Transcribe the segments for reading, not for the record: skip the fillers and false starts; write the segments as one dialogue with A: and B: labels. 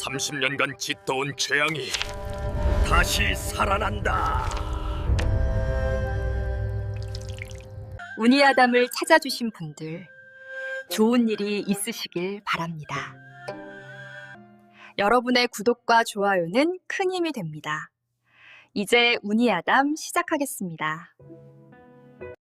A: 30년간 짙어온 재앙이 다시 살아난다.
B: 운이아담을 찾아주신 분들, 좋은 일이 있으시길 바랍니다. 여러분의 구독과 좋아요는 큰 힘이 됩니다. 이제 운이아담 시작하겠습니다.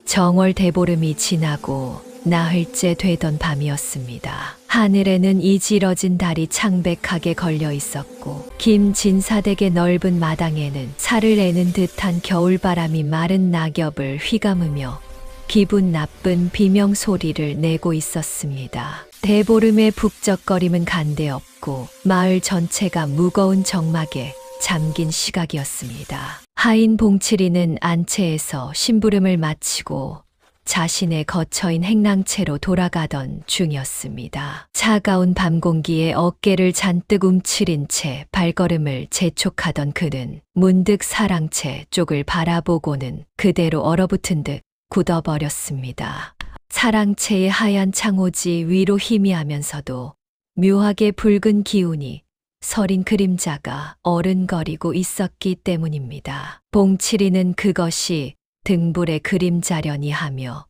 C: 정월 대보름이 지나고 나흘째 되던 밤이었습니다. 하늘에는 이지러진 달이 창백하게 걸려 있었고 긴 진사댁의 넓은 마당에는 살을 내는 듯한 겨울바람이 마른 낙엽을 휘감으며 기분 나쁜 비명 소리를 내고 있었습니다. 대보름의 북적거림은 간데없고 마을 전체가 무거운 정막에 잠긴 시각이었습니다. 하인 봉칠이는 안채에서 심부름을 마치고 자신의 거처인 행랑채로 돌아가던 중이었습니다. 차가운 밤 공기에 어깨를 잔뜩 움츠린 채 발걸음을 재촉하던 그는 문득 사랑채 쪽을 바라보고는 그대로 얼어붙은 듯 굳어버렸습니다. 사랑채의 하얀 창호지 위로 희미하면서도 묘하게 붉은 기운이 서린 그림자가 어른거리고 있었기 때문입니다. 봉칠이는 그것이 등불의 그림자려니 하며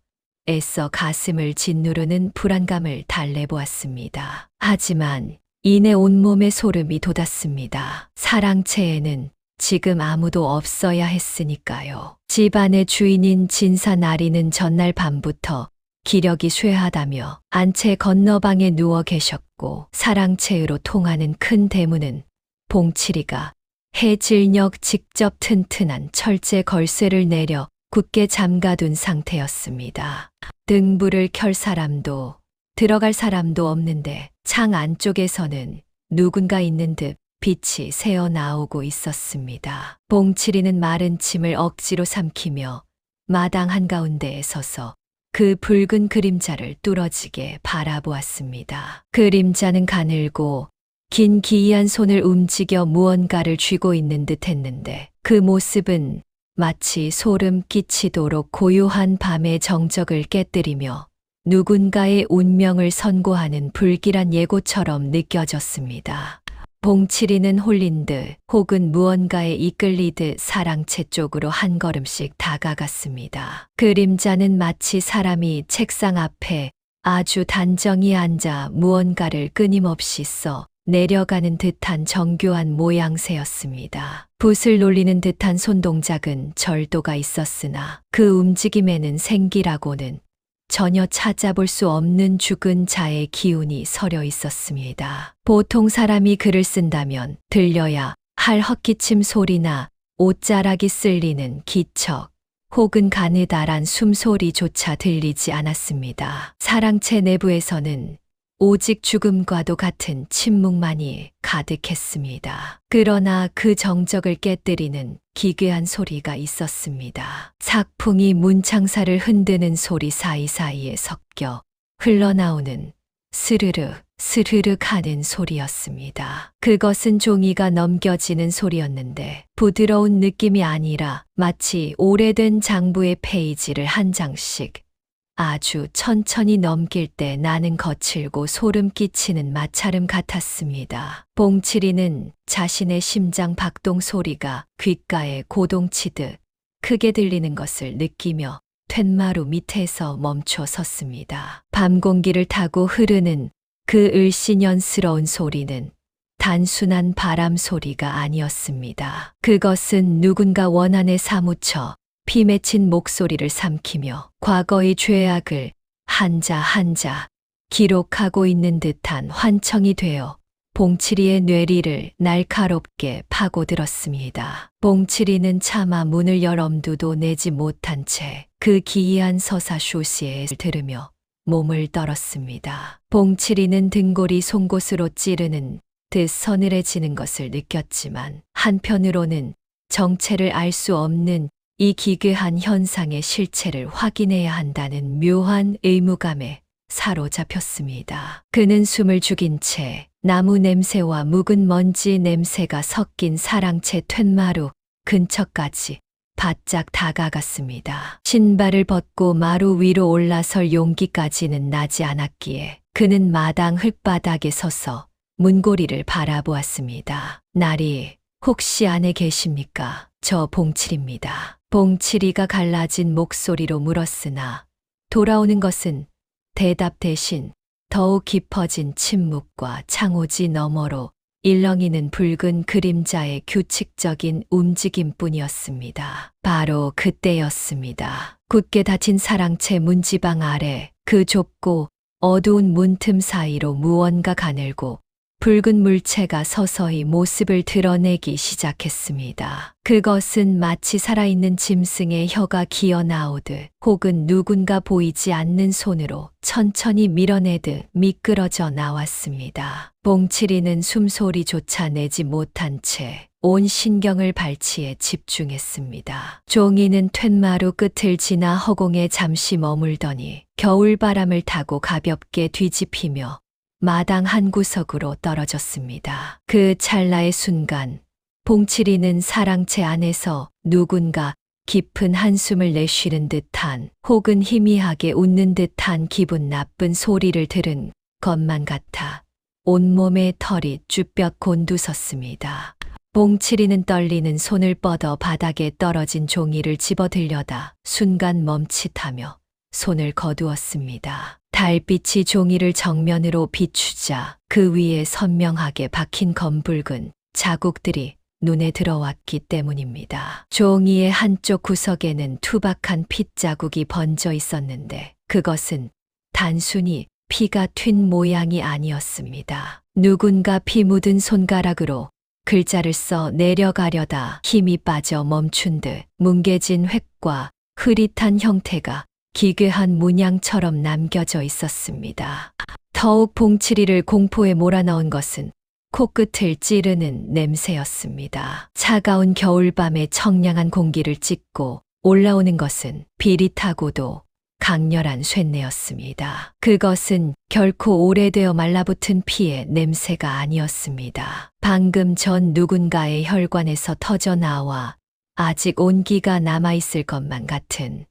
C: 애써 가슴을 짓누르는 불안감을 달래보았습니다. 하지만 이내 온몸에 소름이 돋았습니다. 사랑채에는 지금 아무도 없어야 했으니까요. 집안의 주인인 진사 나리는 전날 밤부터 기력이 쇠하다며 안채 건너방에 누워 계셨고 사랑채로 통하는 큰 대문은 봉칠이가 해질녘 직접 튼튼한 철제 걸쇠를 내려 굳게 잠가둔 상태였습니다. 등불을 켤 사람도 들어갈 사람도 없는데 창 안쪽에서는 누군가 있는 듯 빛이 새어나오고 있었습니다. 봉칠이는 마른 침을 억지로 삼키며 마당 한가운데에 서서 그 붉은 그림자를 뚫어지게 바라보았습니다. 그림자는 가늘고 긴 기이한 손을 움직여 무언가를 쥐고 있는 듯 했는데 그 모습은 마치 소름 끼치도록 고요한 밤의 정적을 깨뜨리며 누군가의 운명을 선고하는 불길한 예고처럼 느껴졌습니다. 봉칠이는 홀린 듯 혹은 무언가에 이끌리듯 사랑채 쪽으로 한 걸음씩 다가갔습니다. 그림자는 마치 사람이 책상 앞에 아주 단정히 앉아 무언가를 끊임없이 써 내려가는 듯한 정교한 모양새였습니다. 붓을 놀리는 듯한 손동작은 절도가 있었으나 그 움직임에는 생기라고는 전혀 찾아볼 수 없는 죽은 자의 기운이 서려 있었습니다. 보통 사람이 글을 쓴다면 들려야 할 헛기침 소리나 옷자락이 쓸리는 기척 혹은 가느다란 숨소리조차 들리지 않았습니다. 사랑채 내부에서는 오직 죽음과도 같은 침묵만이 가득했습니다. 그러나 그 정적을 깨뜨리는 기괴한 소리가 있었습니다. 삭풍이 문창사를 흔드는 소리 사이사이에 섞여 흘러나오는 스르륵 스르륵 하는 소리였습니다. 그것은 종이가 넘겨지는 소리였는데 부드러운 느낌이 아니라 마치 오래된 장부의 페이지를 한 장씩 아주 천천히 넘길 때 나는 거칠고 소름 끼치는 마찰음 같았습니다. 봉칠이는 자신의 심장 박동 소리가 귓가에 고동치듯 크게 들리는 것을 느끼며 툇마루 밑에서 멈춰 섰습니다. 밤 공기를 타고 흐르는 그 을씨년스러운 소리는 단순한 바람 소리가 아니었습니다. 그것은 누군가 원한에 사무쳐 피 맺힌 목소리를 삼키며 과거의 죄악을 한자 한자 기록하고 있는 듯한 환청이 되어 봉칠이의 뇌리를 날카롭게 파고들었습니다. 봉칠이는 차마 문을 열 엄두도 내지 못한 채 그 기이한 서사쇼시에 들으며 몸을 떨었습니다. 봉칠이는 등골이 송곳으로 찌르는 듯 서늘해지는 것을 느꼈지만 한편으로는 정체를 알 수 없는 이 기괴한 현상의 실체를 확인해야 한다는 묘한 의무감에 사로잡혔습니다. 그는 숨을 죽인 채 나무 냄새와 묵은 먼지 냄새가 섞인 사랑채 툇마루 근처까지 바짝 다가갔습니다. 신발을 벗고 마루 위로 올라설 용기까지는 나지 않았기에 그는 마당 흙바닥에 서서 문고리를 바라보았습니다. 나리, 혹시 안에 계십니까? 저 봉칠입니다. 봉칠이가 갈라진 목소리로 물었으나 돌아오는 것은 대답 대신 더욱 깊어진 침묵과 창호지 너머로 일렁이는 붉은 그림자의 규칙적인 움직임뿐이었습니다. 바로 그때였습니다. 굳게 닫힌 사랑채 문지방 아래 그 좁고 어두운 문틈 사이로 무언가 가늘고 붉은 물체가 서서히 모습을 드러내기 시작했습니다. 그것은 마치 살아있는 짐승의 혀가 기어 나오듯 혹은 누군가 보이지 않는 손으로 천천히 밀어내듯 미끄러져 나왔습니다. 봉칠이는 숨소리조차 내지 못한 채 온 신경을 발치에 집중했습니다. 종이는 툇마루 끝을 지나 허공에 잠시 머물더니 겨울바람을 타고 가볍게 뒤집히며 마당 한 구석으로 떨어졌습니다. 그 찰나의 순간 봉칠이는 사랑채 안에서 누군가 깊은 한숨을 내쉬는 듯한 혹은 희미하게 웃는 듯한 기분 나쁜 소리를 들은 것만 같아 온몸의 털이 쭈뼛 곤두섰습니다. 봉칠이는 떨리는 손을 뻗어 바닥에 떨어진 종이를 집어들려다 순간 멈칫하며 손을 거두었습니다. 달빛이 종이를 정면으로 비추자 그 위에 선명하게 박힌 검붉은 자국들이 눈에 들어왔기 때문입니다. 종이의 한쪽 구석에는 투박한 핏자국이 번져 있었는데 그것은 단순히 피가 튄 모양이 아니었습니다. 누군가 피 묻은 손가락으로 글자를 써 내려가려다 힘이 빠져 멈춘 듯 뭉개진 획과 흐릿한 형태가 기괴한 문양처럼 남겨져 있었습니다. 더욱 봉칠이를 공포에 몰아넣은 것은 코끝을 찌르는 냄새였습니다. 차가운 겨울밤의 청량한 공기를 찢고 올라오는 것은 비릿하고도 강렬한 쇳내였습니다. 그것은 결코 오래되어 말라붙은 피의 냄새가 아니었습니다. 방금 전 누군가의 혈관에서 터져 나와 아직 온기가 남아있을 것만 같은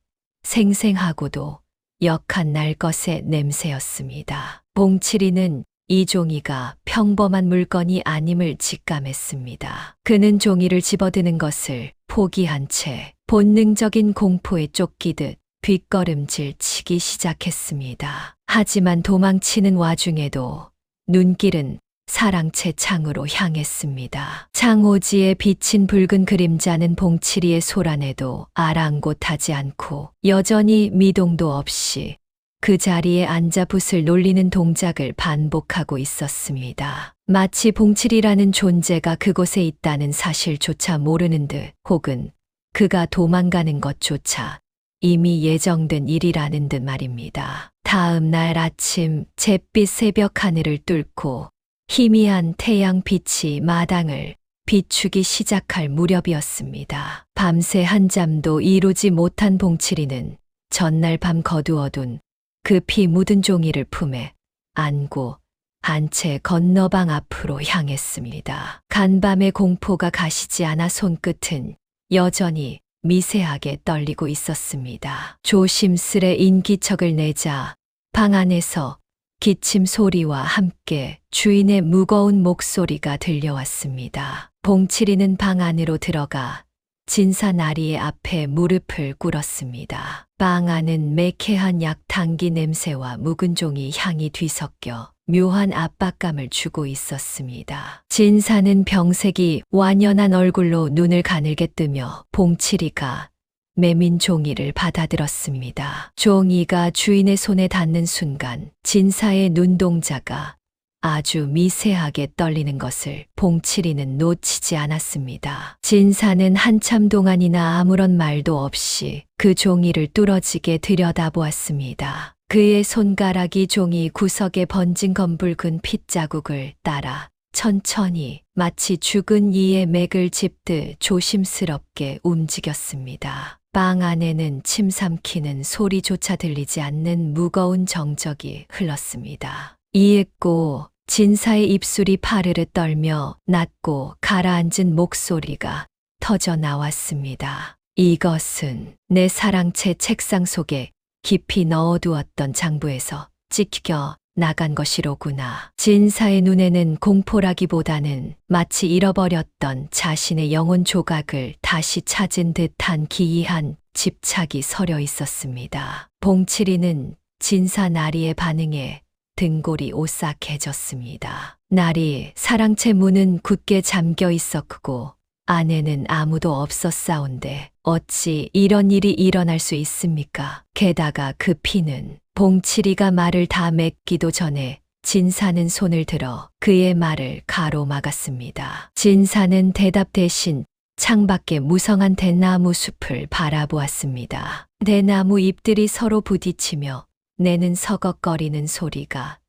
C: 생생하고도 역한 날것의 냄새였습니다. 봉칠이는 이 종이가 평범한 물건이 아님을 직감했습니다. 그는 종이를 집어드는 것을 포기한 채 본능적인 공포에 쫓기듯 뒷걸음질 치기 시작했습니다. 하지만 도망치는 와중에도 눈길은 사랑채 창으로 향했습니다. 창호지에 비친 붉은 그림자는 봉칠이의 소란에도 아랑곳하지 않고 여전히 미동도 없이 그 자리에 앉아 붓을 놀리는 동작을 반복하고 있었습니다. 마치 봉칠이라는 존재가 그곳에 있다는 사실조차 모르는 듯 혹은 그가 도망가는 것조차 이미 예정된 일이라는 듯 말입니다. 다음 날 아침 잿빛 새벽 하늘을 뚫고 희미한 태양빛이 마당을 비추기 시작할 무렵이었습니다. 밤새 한잠도 이루지 못한 봉칠이는 전날 밤 거두어둔 그 피 묻은 종이를 품에 안고 한 채 건너방 앞으로 향했습니다. 간밤의 공포가 가시지 않아 손끝은 여전히 미세하게 떨리고 있었습니다. 조심스레 인기척을 내자 방 안에서 기침 소리와 함께 주인의 무거운 목소리가 들려왔습니다. 봉칠이는 방 안으로 들어가 진사 나리의 앞에 무릎을 꿇었습니다. 방 안은 매캐한 약탕기 냄새와 묵은 종이 향이 뒤섞여 묘한 압박감을 주고 있었습니다. 진사는 병색이 완연한 얼굴로 눈을 가늘게 뜨며 봉칠이가 매민 종이를 받아들었습니다. 종이가 주인의 손에 닿는 순간 진사의 눈동자가 아주 미세하게 떨리는 것을 봉칠이는 놓치지 않았습니다. 진사는 한참 동안이나 아무런 말도 없이 그 종이를 뚫어지게 들여다보았습니다. 그의 손가락이 종이 구석에 번진 검붉은 핏자국을 따라 천천히 마치 죽은 이의 맥을 짚듯 조심스럽게 움직였습니다. 방 안에는 침 삼키는 소리조차 들리지 않는 무거운 정적이 흘렀습니다. 이윽고 진사의 입술이 파르르 떨며 낮고 가라앉은 목소리가 터져 나왔습니다. 이것은 내 사랑채 책상 속에 깊이 넣어두었던 장부에서 찢겨 나간 것이로구나. 진사의 눈에는 공포라기보다는 마치 잃어버렸던 자신의 영혼 조각을 다시 찾은 듯한 기이한 집착이 서려 있었습니다. 봉칠이는 진사 나리의 반응에 등골이 오싹해졌습니다. 나리 사랑채 문은 굳게 잠겨 있었고 안에는 아무도 없었사온데 어찌 이런 일이 일어날 수 있습니까? 게다가 그 피는 봉칠이가 말을 다 맺기도 전에 진사는 손을 들어 그의 말을 가로막았습니다. 진사는 대답 대신 창밖에 무성한 대나무 숲을 바라보았습니다. 대나무 잎들이 서로 부딪히며 내는 서걱거리는 소리가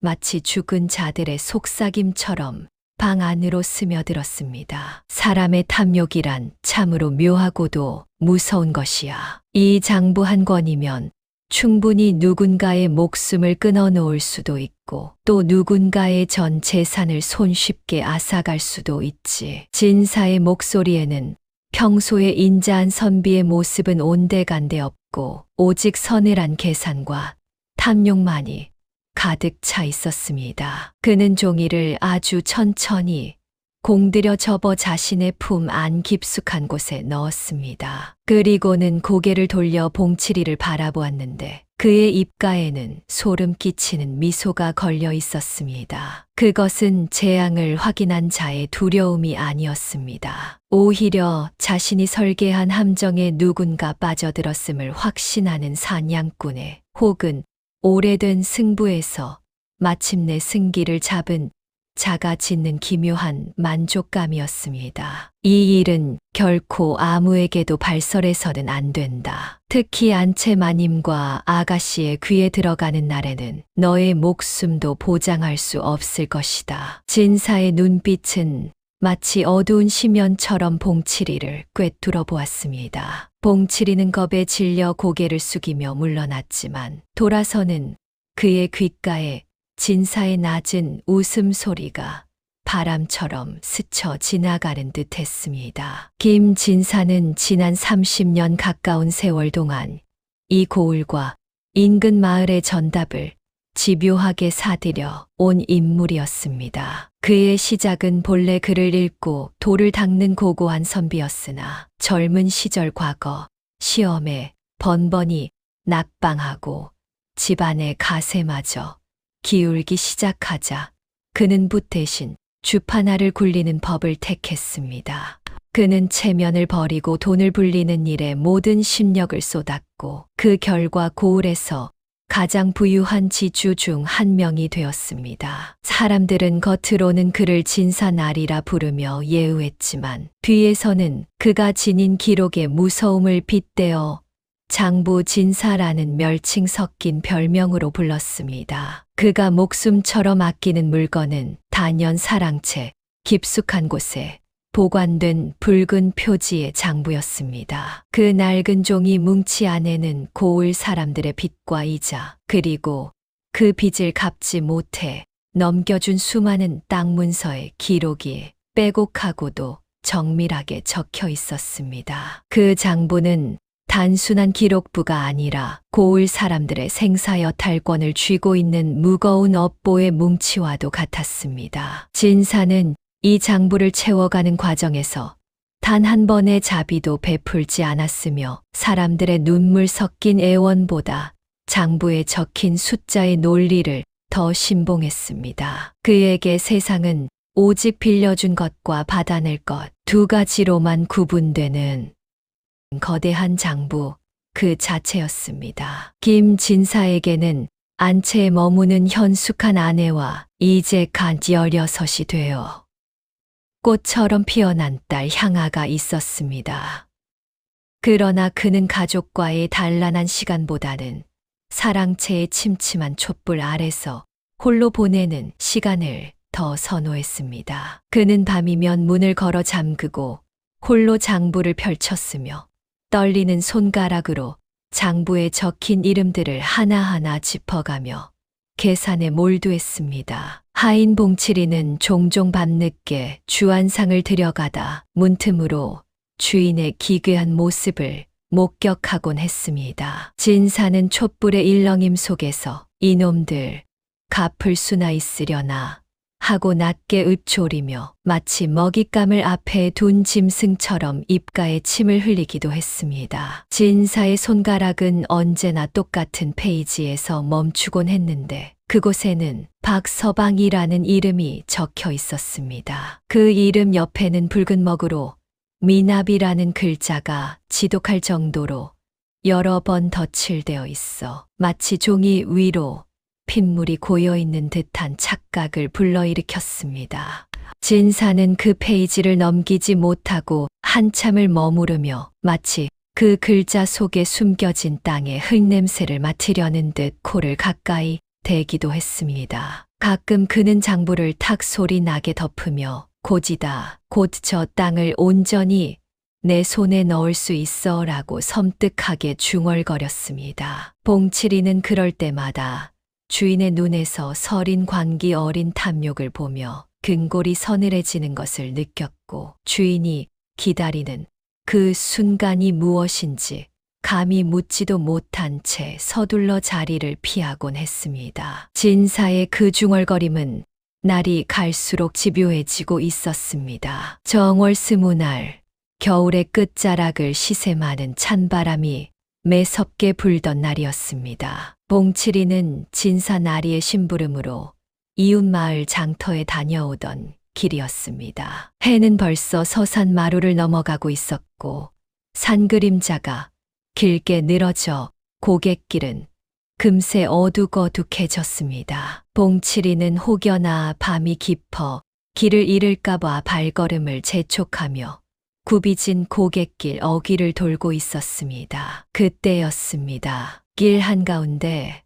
C: 마치 죽은 자들의 속삭임처럼 방 안으로 스며들었습니다. 사람의 탐욕이란 참으로 묘하고도 무서운 것이야. 이 장부 한 권이면 충분히 누군가의 목숨을 끊어놓을 수도 있고 또 누군가의 전 재산을 손쉽게 앗아갈 수도 있지. 진사의 목소리에는 평소의 인자한 선비의 모습은 온데간데 없고 오직 서늘한 계산과 탐욕만이 가득 차 있었습니다. 그는 종이를 아주 천천히 공들여 접어 자신의 품 안 깊숙한 곳에 넣었습니다. 그리고는 고개를 돌려 봉칠이를 바라보았는데 그의 입가에는 소름 끼치는 미소가 걸려 있었습니다. 그것은 재앙을 확인한 자의 두려움이 아니었습니다. 오히려 자신이 설계한 함정에 누군가 빠져들었음을 확신하는 사냥꾼의 혹은 오래된 승부에서 마침내 승기를 잡은 자가 짓는 기묘한 만족감이었습니다. 이 일은 결코 아무에게도 발설해서는 안 된다. 특히 안채 마님과 아가씨의 귀에 들어가는 날에는 너의 목숨도 보장할 수 없을 것이다. 진사의 눈빛은 마치 어두운 심연처럼 봉칠이를 꿰뚫어 보았습니다. 봉칠이는 겁에 질려 고개를 숙이며 물러났지만 돌아서는 그의 귓가에 진사의 낮은 웃음소리가 바람처럼 스쳐 지나가는 듯 했습니다. 김진사는 지난 30년 가까운 세월 동안 이 고을과 인근 마을의 전답을 집요하게 사들여 온 인물이었습니다. 그의 시작은 본래 글을 읽고 돌을 닦는 고고한 선비였으나 젊은 시절 과거 시험에 번번이 낙방하고 집안의 가세마저 기울기 시작하자 그는 붓 대신 주파나를 굴리는 법을 택했습니다. 그는 체면을 버리고 돈을 불리는 일에 모든 심력을 쏟았고 그 결과 고을에서 가장 부유한 지주 중 한 명이 되었습니다. 사람들은 겉으로는 그를 진사나리라 부르며 예우했지만 뒤에서는 그가 지닌 기록의 무서움을 빗대어 장부 진사라는 멸칭 섞인 별명으로 불렀습니다. 그가 목숨처럼 아끼는 물건은 단연 사랑채 깊숙한 곳에 보관된 붉은 표지의 장부였습니다. 그 낡은 종이 뭉치 안에는 고을 사람들의 빚과 이자 그리고 그 빚을 갚지 못해 넘겨준 수많은 땅 문서의 기록이 빼곡하고도 정밀하게 적혀 있었습니다. 그 장부는 단순한 기록부가 아니라 고을 사람들의 생사여탈권을 쥐고 있는 무거운 업보의 뭉치와도 같았습니다. 진사는 이 장부를 채워가는 과정에서 단 한 번의 자비도 베풀지 않았으며 사람들의 눈물 섞인 애원보다 장부에 적힌 숫자의 논리를 더 신봉했습니다. 그에게 세상은 오직 빌려준 것과 받아낼 것 두 가지로만 구분되는 거대한 장부 그 자체였습니다. 김진사에게는 안채에 머무는 현숙한 아내와 이제 간 16이 되어 꽃처럼 피어난 딸 향아가 있었습니다. 그러나 그는 가족과의 단란한 시간보다는 사랑채의 침침한 촛불 아래서 홀로 보내는 시간을 더 선호했습니다. 그는 밤이면 문을 걸어 잠그고 홀로 장부를 펼쳤으며 떨리는 손가락으로 장부에 적힌 이름들을 하나하나 짚어가며 계산에 몰두했습니다. 하인 봉칠이는 종종 밤늦게 주안상을 들여가다 문틈으로 주인의 기괴한 모습을 목격하곤 했습니다. 진사는 촛불의 일렁임 속에서 이놈들 갚을 수나 있으려나 하고 낮게 읊조리며 마치 먹잇감을 앞에 둔 짐승처럼 입가에 침을 흘리기도 했습니다. 진사의 손가락은 언제나 똑같은 페이지에서 멈추곤 했는데 그곳에는 박서방이라는 이름이 적혀 있었습니다. 그 이름 옆에는 붉은 먹으로 미납이라는 글자가 지독할 정도로 여러 번 덧칠되어 있어 마치 종이 위로 핏물이 고여있는 듯한 착각을 불러일으켰습니다. 진사는 그 페이지를 넘기지 못하고 한참을 머무르며 마치 그 글자 속에 숨겨진 땅의 흙냄새를 맡으려는 듯 코를 가까이 대기도 했습니다. 가끔 그는 장부를 탁 소리 나게 덮으며 고지다, 곧 저 땅을 온전히 내 손에 넣을 수 있어 라고 섬뜩하게 중얼거렸습니다. 봉칠이는 그럴 때마다 주인의 눈에서 서린 광기 어린 탐욕을 보며 근골이 서늘해지는 것을 느꼈고 주인이 기다리는 그 순간이 무엇인지 감히 묻지도 못한 채 서둘러 자리를 피하곤 했습니다. 진사의 그 중얼거림은 날이 갈수록 집요해지고 있었습니다. 정월 스무날 겨울의 끝자락을 시샘하는 찬바람이 매섭게 불던 날이었습니다. 봉칠이는 진사 나리의 심부름으로 이웃마을 장터에 다녀오던 길이었습니다. 해는 벌써 서산 마루를 넘어가고 있었고 산 그림자가 길게 늘어져 고갯길은 금세 어둑어둑해졌습니다. 봉칠이는 혹여나 밤이 깊어 길을 잃을까봐 발걸음을 재촉하며 굽이진 고갯길 어귀를 돌고 있었습니다. 그때였습니다. 길 한가운데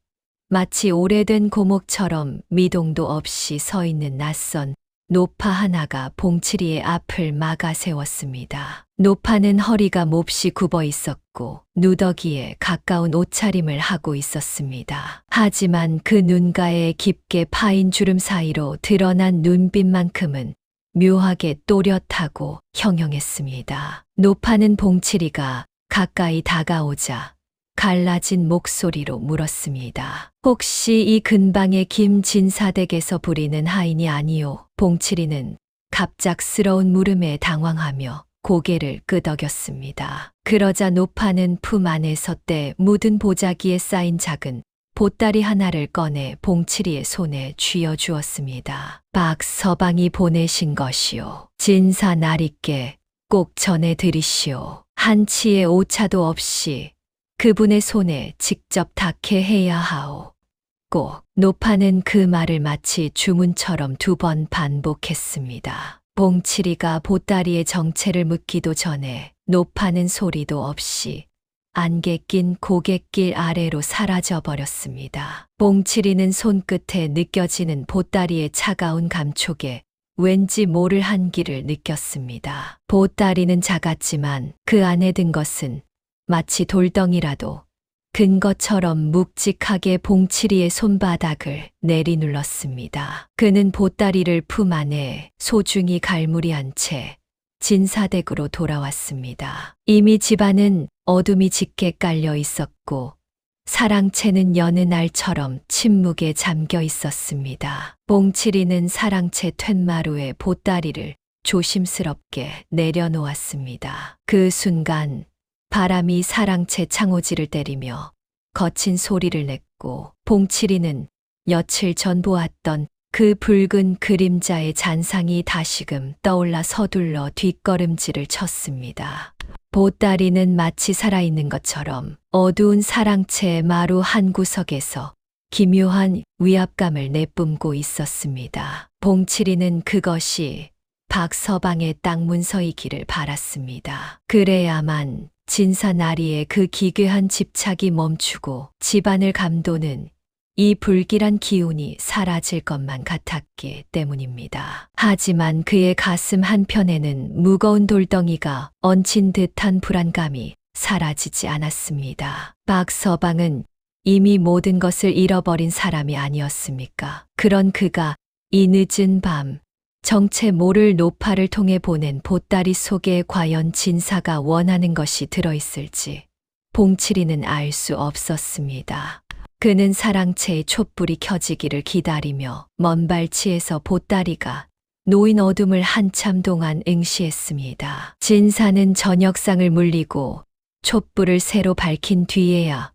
C: 마치 오래된 고목처럼 미동도 없이 서 있는 낯선 노파 하나가 봉칠이의 앞을 막아 세웠습니다. 노파는 허리가 몹시 굽어 있었고 누더기에 가까운 옷차림을 하고 있었습니다. 하지만 그 눈가에 깊게 파인 주름 사이로 드러난 눈빛만큼은 묘하게 또렷하고 형형했습니다. 노파는 봉칠이가 가까이 다가오자 갈라진 목소리로 물었습니다. 혹시 이 근방의 김진사댁에서 부리는 하인이 아니오? 봉칠이는 갑작스러운 물음에 당황하며 고개를 끄덕였습니다. 그러자 노파는 품 안에서 때 묻은 보자기에 쌓인 작은 보따리 하나를 꺼내 봉칠이의 손에 쥐어주었습니다. 박서방이 보내신 것이오. 진사 나리께 꼭 전해드리시오. 한치의 오차도 없이 그분의 손에 직접 닿게 해야 하오. 꼭. 노파는 그 말을 마치 주문처럼 2번 반복했습니다. 봉칠이가 보따리의 정체를 묻기도 전에 노파는 소리도 없이 안개 낀 고갯길 아래로 사라져 버렸습니다. 봉칠이는 손끝에 느껴지는 보따리의 차가운 감촉에 왠지 모를 한기를 느꼈습니다. 보따리는 작았지만 그 안에 든 것은 마치 돌덩이라도 근 것처럼 묵직하게 봉칠이의 손바닥을 내리눌렀습니다. 그는 보따리를 품 안에 소중히 갈무리한 채 진사댁으로 돌아왔습니다. 이미 집안은 어둠이 짙게 깔려 있었고 사랑채는 여느 날처럼 침묵에 잠겨 있었습니다. 봉칠이는 사랑채 툇마루에 보따리를 조심스럽게 내려놓았습니다. 그 순간 바람이 사랑채 창호지를 때리며 거친 소리를 냈고 봉칠이는 며칠 전 보았던 그 붉은 그림자의 잔상이 다시금 떠올라 서둘러 뒷걸음질을 쳤습니다. 보따리는 마치 살아있는 것처럼 어두운 사랑채 마루 한 구석에서 기묘한 위압감을 내뿜고 있었습니다. 봉칠이는 그것이 박서방의 땅 문서이기를 바랐습니다. 그래야만 진사 나리의 그 기괴한 집착이 멈추고 집안을 감도는 이 불길한 기운이 사라질 것만 같았기 때문입니다. 하지만 그의 가슴 한편에는 무거운 돌덩이가 얹힌 듯한 불안감이 사라지지 않았습니다. 박서방은 이미 모든 것을 잃어버린 사람이 아니었습니까? 그런 그가 이 늦은 밤 정체 모를 노파를 통해 보낸 보따리 속에 과연 진사가 원하는 것이 들어있을지 봉칠이는 알 수 없었습니다. 그는 사랑채의 촛불이 켜지기를 기다리며 먼 발치에서 보따리가 놓인 어둠을 한참 동안 응시했습니다. 진사는 저녁상을 물리고 촛불을 새로 밝힌 뒤에야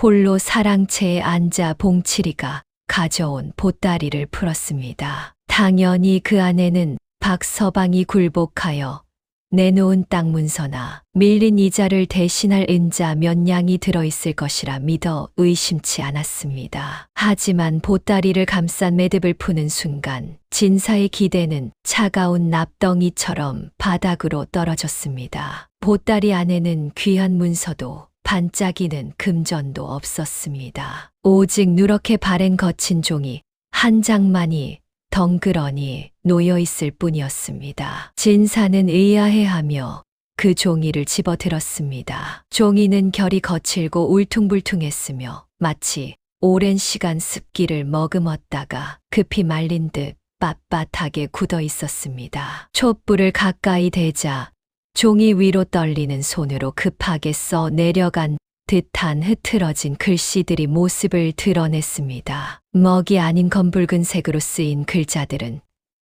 C: 홀로 사랑채에 앉아 봉칠이가 가져온 보따리를 풀었습니다. 당연히 그 안에는 박서방이 굴복하여 내놓은 땅 문서나 밀린 이자를 대신할 은자 몇 냥이 들어있을 것이라 믿어 의심치 않았습니다. 하지만 보따리를 감싼 매듭을 푸는 순간 진사의 기대는 차가운 납덩이처럼 바닥으로 떨어졌습니다. 보따리 안에는 귀한 문서도 반짝이는 금전도 없었습니다. 오직 누렇게 바랜 거친 종이 한 장만이 덩그러니 놓여 있을 뿐이었습니다. 진사는 의아해하며 그 종이를 집어들었습니다. 종이는 결이 거칠고 울퉁불퉁했으며 마치 오랜 시간 습기를 머금었다가 급히 말린 듯 빳빳하게 굳어 있었습니다. 촛불을 가까이 대자 종이 위로 떨리는 손으로 급하게 써 내려간 듯한 흐트러진 글씨들이 모습을 드러냈습니다. 먹이 아닌 검붉은 색으로 쓰인 글자들은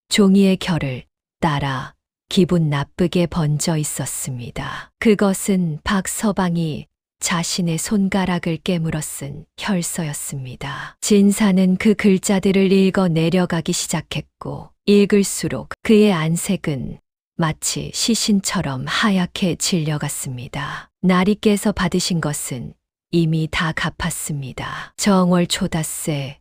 C: 종이의 결을 따라 기분 나쁘게 번져 있었습니다. 그것은 박서방이 자신의 손가락을 깨물어 쓴 혈서였습니다. 진사는 그 글자들을 읽어 내려가기 시작했고 읽을수록 그의 안색은 마치 시신처럼 하얗게 질려갔습니다. 나리께서 받으신 것은 이미 다 갚았습니다. 정월 초닷새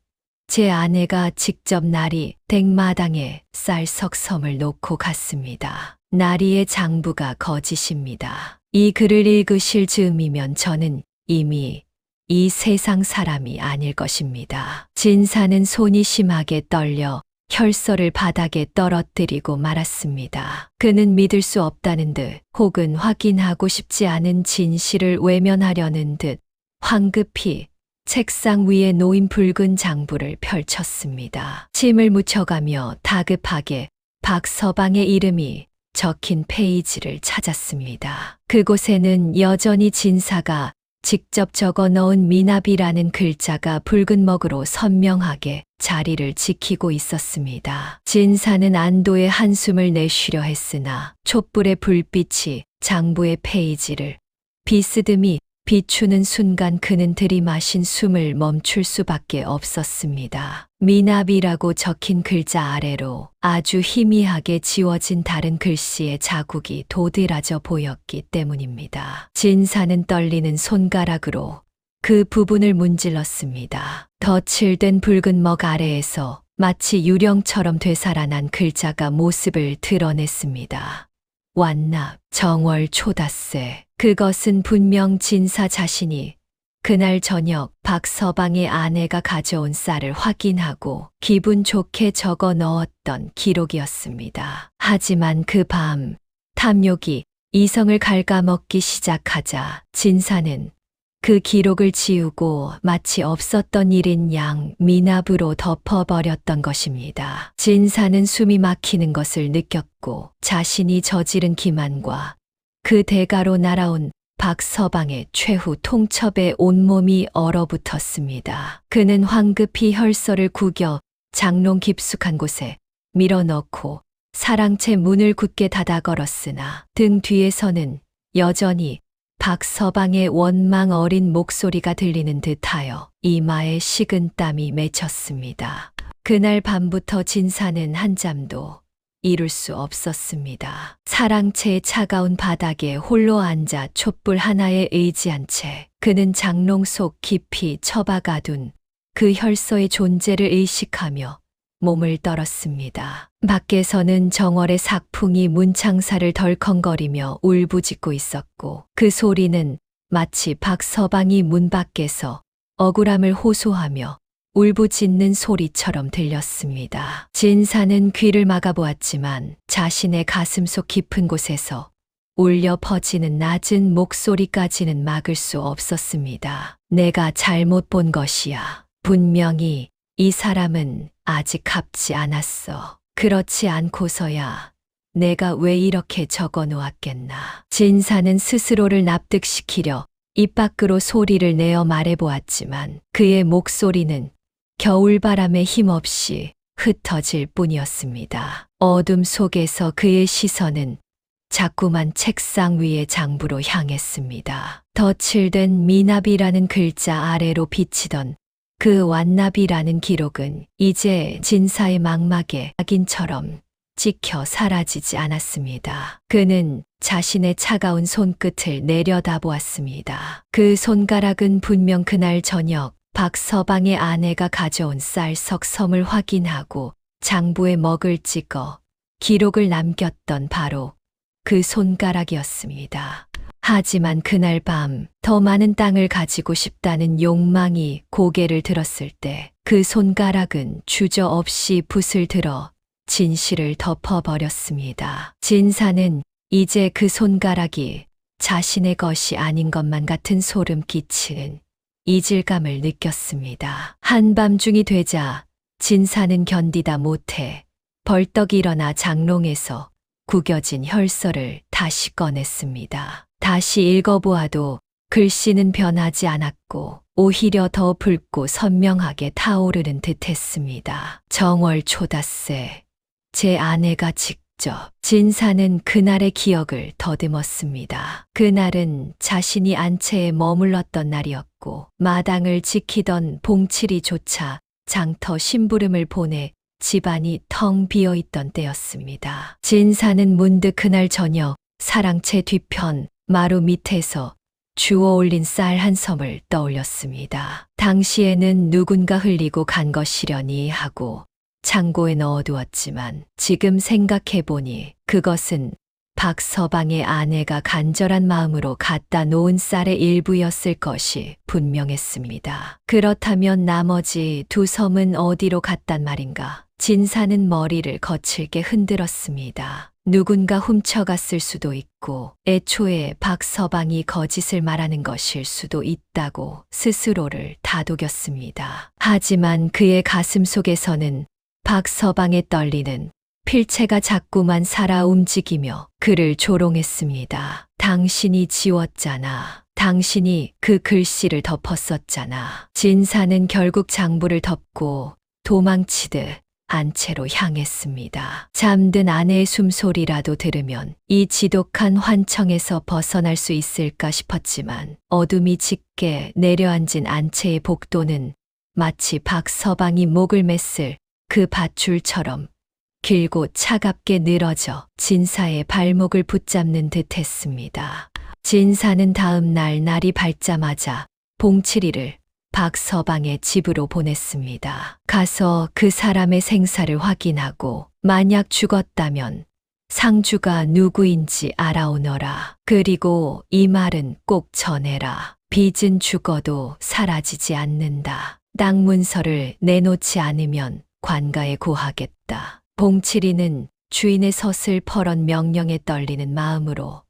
C: 제 아내가 직접 나리 댁마당에 쌀석섬을 놓고 갔습니다. 나리의 장부가 거짓입니다. 이 글을 읽으실 즈음이면 저는 이미 이 세상 사람이 아닐 것입니다. 진사는 손이 심하게 떨려 혈서를 바닥에 떨어뜨리고 말았습니다. 그는 믿을 수 없다는 듯 혹은 확인하고 싶지 않은 진실을 외면하려는 듯 황급히 책상 위에 놓인 붉은 장부를 펼쳤습니다. 침을 묻혀가며 다급하게 박서방의 이름이 적힌 페이지를 찾았습니다. 그곳에는 여전히 진사가 직접 적어 넣은 미나비라는 글자가 붉은 먹으로 선명하게 자리를 지키고 있었습니다. 진사는 안도의 한숨을 내쉬려 했으나 촛불의 불빛이 장부의 페이지를 비스듬히 비추는 순간 그는 들이마신 숨을 멈출 수밖에 없었습니다. 미나비라고 적힌 글자 아래로 아주 희미하게 지워진 다른 글씨의 자국이 도드라져 보였기 때문입니다. 진사는 떨리는 손가락으로 그 부분을 문질렀습니다. 덧칠된 붉은 먹 아래에서 마치 유령처럼 되살아난 글자가 모습을 드러냈습니다. 완납, 정월 초닷새. 그것은 분명 진사 자신이 그날 저녁 박서방의 아내가 가져온 쌀을 확인하고 기분 좋게 적어 넣었던 기록이었습니다. 하지만 그 밤 탐욕이 이성을 갉아먹기 시작하자 진사는 그 기록을 지우고 마치 없었던 일인 양 미납으로 덮어버렸던 것입니다. 진사는 숨이 막히는 것을 느꼈고 자신이 저지른 기만과 그 대가로 날아온 박서방의 최후 통첩에 온몸이 얼어붙었습니다. 그는 황급히 혈서를 구겨 장롱 깊숙한 곳에 밀어넣고 사랑채 문을 굳게 닫아 걸었으나 등 뒤에서는 여전히 박서방의 원망 어린 목소리가 들리는 듯하여 이마에 식은 땀이 맺혔습니다. 그날 밤부터 진사는 한잠도 이룰 수 없었습니다. 사랑채의 차가운 바닥에 홀로 앉아 촛불 하나에 의지한 채 그는 장롱 속 깊이 처박아둔 그 혈서의 존재를 의식하며 몸을 떨었습니다. 밖에서는 정월의 삭풍이 문창사를 덜컹거리며 울부짖고 있었고 그 소리는 마치 박서방이 문 밖에서 억울함을 호소하며 울부짖는 소리처럼 들렸습니다. 진사는 귀를 막아보았지만 자신의 가슴속 깊은 곳에서 울려 퍼지는 낮은 목소리까지는 막을 수 없었습니다. 내가 잘못 본 것이야. 분명히 이 사람은 아직 갚지 않았어. 그렇지 않고서야 내가 왜 이렇게 적어 놓았겠나. 진사는 스스로를 납득시키려 입 밖으로 소리를 내어 말해보았지만 그의 목소리는 겨울바람에 힘없이 흩어질 뿐이었습니다. 어둠 속에서 그의 시선은 자꾸만 책상 위의 장부로 향했습니다. 덧칠된 미나비라는 글자 아래로 비치던 그 완나비라는 기록은 이제 진사의 망막에 악인처럼 찍혀 사라지지 않았습니다. 그는 자신의 차가운 손끝을 내려다보았습니다. 그 손가락은 분명 그날 저녁 박서방의 아내가 가져온 쌀석 섬을 확인하고 장부에 먹을 찍어 기록을 남겼던 바로 그 손가락이었습니다. 하지만 그날 밤 더 많은 땅을 가지고 싶다는 욕망이 고개를 들었을 때 그 손가락은 주저없이 붓을 들어 진실을 덮어버렸습니다. 진사는 이제 그 손가락이 자신의 것이 아닌 것만 같은 소름 끼치는 이질감을 느꼈습니다. 한밤중이 되자 진사는 견디다 못해 벌떡 일어나 장롱에서 구겨진 혈서를 다시 꺼냈습니다. 다시 읽어보아도 글씨는 변하지 않았고 오히려 더 붉고 선명하게 타오르는 듯했습니다. 정월 초닷새 제 아내가 직접. 진사는 그날의 기억을 더듬었습니다. 그날은 자신이 안채에 머물렀던 날이었고 마당을 지키던 봉칠이조차 장터 심부름을 보내 집안이 텅 비어있던 때였습니다. 진사는 문득 그날 저녁 사랑채 뒤편 마루 밑에서 주워 올린 쌀 한 섬을 떠올렸습니다. 당시에는 누군가 흘리고 간 것이려니 하고 창고에 넣어두었지만 지금 생각해보니 그것은 박서방의 아내가 간절한 마음으로 갖다 놓은 쌀의 일부였을 것이 분명했습니다. 그렇다면 나머지 두 섬은 어디로 갔단 말인가? 진사는 머리를 거칠게 흔들었습니다. 누군가 훔쳐갔을 수도 있고 애초에 박서방이 거짓을 말하는 것일 수도 있다고 스스로를 다독였습니다. 하지만 그의 가슴 속에서는 박서방의 떨리는 필체가 자꾸만 살아 움직이며 그를 조롱했습니다. 당신이 지웠잖아. 당신이 그 글씨를 덮었었잖아. 진사는 결국 장부를 덮고 도망치듯 안채로 향했습니다. 잠든 아내의 숨소리라도 들으면 이 지독한 환청에서 벗어날 수 있을까 싶었지만 어둠이 짙게 내려앉은 안채의 복도는 마치 박서방이 목을 맸을 그 밧줄처럼 길고 차갑게 늘어져 진사의 발목을 붙잡는 듯 했습니다. 진사는 다음 날 날이 밝자마자 봉칠이를 박서방의 집으로 보냈습니다. 가서 그 사람의 생사를 확인하고 만약 죽었다면 상주가 누구인지 알아오너라. 그리고 이 말은 꼭 전해라. 빚은 죽어도 사라지지 않는다. 땅 문서를 내놓지 않으면 관가에 고하겠다. 봉칠이는 주인의 서슬퍼런 명령에 떨리는 마음으로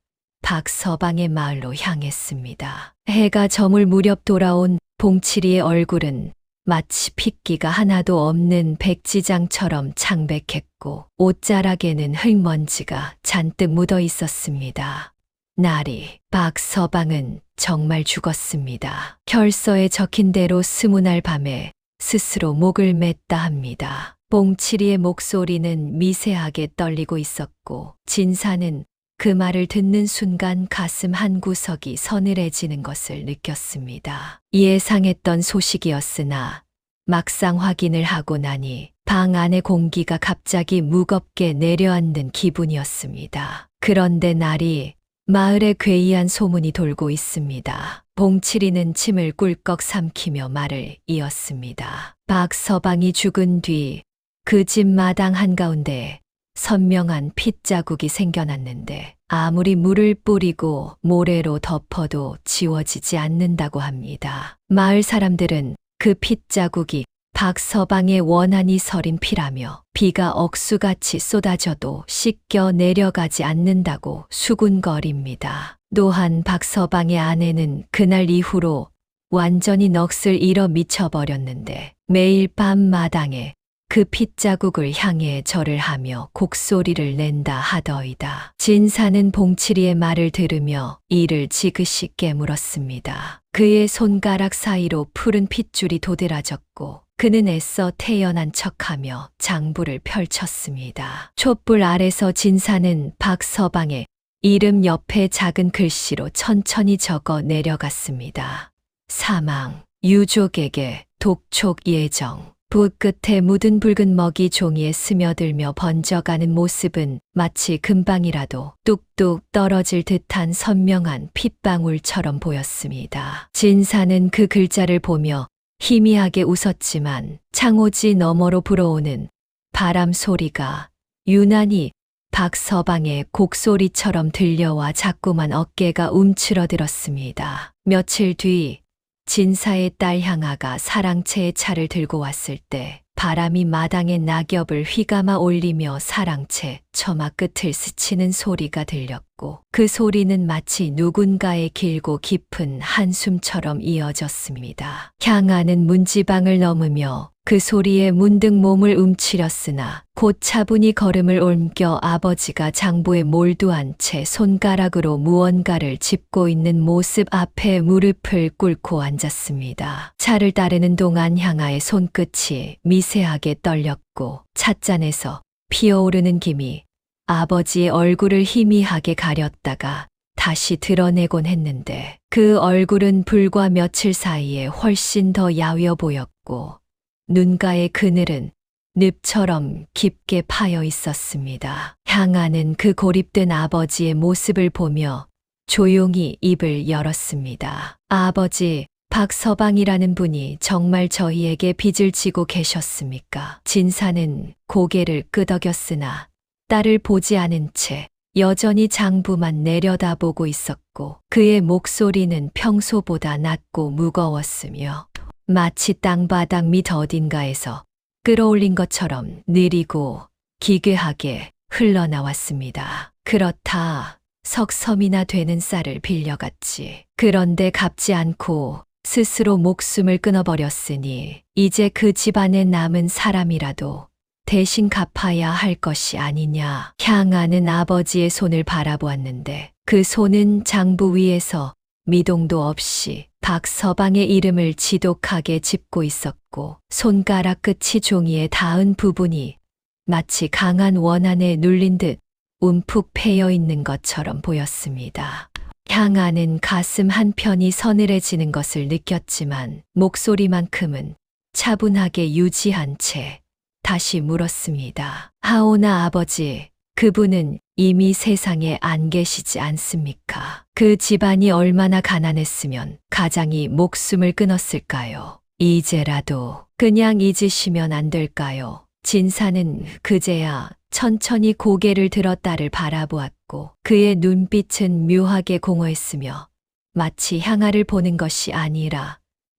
C: 박서방의 마을로 향했습니다. 해가 저물 무렵 돌아온 봉칠이의 얼굴은 마치 핏기가 하나도 없는 백지장처럼 창백했고 옷자락에는 흙먼지가 잔뜩 묻어 있었습니다. 날이 박서방은 정말 죽었습니다. 혈서에 적힌 대로 20날 밤에 스스로 목을 맸다 합니다. 봉칠이의 목소리는 미세하게 떨리고 있었고 진사는 그 말을 듣는 순간 가슴 한 구석이 서늘해지는 것을 느꼈습니다. 예상했던 소식이었으나 막상 확인을 하고 나니 방 안의 공기가 갑자기 무겁게 내려앉는 기분이었습니다. 그런데 날이 마을에 괴이한 소문이 돌고 있습니다. 봉칠이는 침을 꿀꺽 삼키며 말을 이었습니다. 박서방이 죽은 뒤 그 집 마당 한가운데 선명한 핏자국이 생겨났는데 아무리 물을 뿌리고 모래로 덮어도 지워지지 않는다고 합니다. 마을 사람들은 그 핏자국이 박서방의 원한이 서린 피라며 비가 억수같이 쏟아져도 씻겨 내려가지 않는다고 수군거립니다. 또한 박서방의 아내는 그날 이후로 완전히 넋을 잃어 미쳐버렸는데 매일 밤 마당에 그 핏자국을 향해 절을 하며 곡소리를 낸다 하더이다. 진사는 봉치리의 말을 들으며 이를 지그시 깨물었습니다. 그의 손가락 사이로 푸른 핏줄이 도드라졌고 그는 애써 태연한 척하며 장부를 펼쳤습니다. 촛불 아래서 진사는 박서방의 이름 옆에 작은 글씨로 천천히 적어 내려갔습니다. 사망, 유족에게 독촉 예정. 붓 끝에 묻은 붉은 먹이 종이에 스며들며 번져가는 모습은 마치 금방이라도 뚝뚝 떨어질 듯한 선명한 핏방울처럼 보였습니다. 진사는 그 글자를 보며 희미하게 웃었지만 창호지 너머로 불어오는 바람 소리가 유난히 박서방의 곡소리처럼 들려와 자꾸만 어깨가 움츠러들었습니다. 며칠 뒤 진사의 딸 향아가 사랑채의 차를 들고 왔을 때 바람이 마당의 낙엽을 휘감아 올리며 사랑채 처마 끝을 스치는 소리가 들렸고 그 소리는 마치 누군가의 길고 깊은 한숨처럼 이어졌습니다. 향아는 문지방을 넘으며 그 소리에 문득 몸을 움츠렸으나 곧 차분히 걸음을 옮겨 아버지가 장부에 몰두한 채 손가락으로 무언가를 짚고 있는 모습 앞에 무릎을 꿇고 앉았습니다. 차를 따르는 동안 향아의 손끝이 미세하게 떨렸고 찻잔에서 피어오르는 김이 아버지의 얼굴을 희미하게 가렸다가 다시 드러내곤 했는데 그 얼굴은 불과 며칠 사이에 훨씬 더 야위어 보였고 눈가의 그늘은 늪처럼 깊게 파여 있었습니다. 향아는 그 고립된 아버지의 모습을 보며 조용히 입을 열었습니다. 아버지, 박서방이라는 분이 정말 저희에게 빚을 지고 계셨습니까? 진사는 고개를 끄덕였으나 딸을 보지 않은 채 여전히 장부만 내려다보고 있었고 그의 목소리는 평소보다 낮고 무거웠으며 마치 땅바닥 밑 어딘가에서 끌어올린 것처럼 느리고 기괴하게 흘러나왔습니다. 그렇다. 석섬이나 되는 쌀을 빌려갔지. 그런데 갚지 않고 스스로 목숨을 끊어버렸으니 이제 그 집안에 남은 사람이라도 대신 갚아야 할 것이 아니냐. 향아는 아버지의 손을 바라보았는데 그 손은 장부 위에서 미동도 없이 박서방의 이름을 지독하게 짚고 있었고 손가락 끝이 종이에 닿은 부분이 마치 강한 원한에 눌린 듯 움푹 패여 있는 것처럼 보였습니다. 향아는 가슴 한편이 서늘해지는 것을 느꼈지만 목소리만큼은 차분하게 유지한 채 다시 물었습니다. 하오나 아버지, 그분은 이미 세상에 안 계시지 않습니까? 그 집안이 얼마나 가난했으면 가장이 목숨을 끊었을까요? 이제라도 그냥 잊으시면 안 될까요? 진사는 그제야 천천히 고개를 들어 딸을 바라보았고 그의 눈빛은 묘하게 공허했으며 마치 향아를 보는 것이 아니라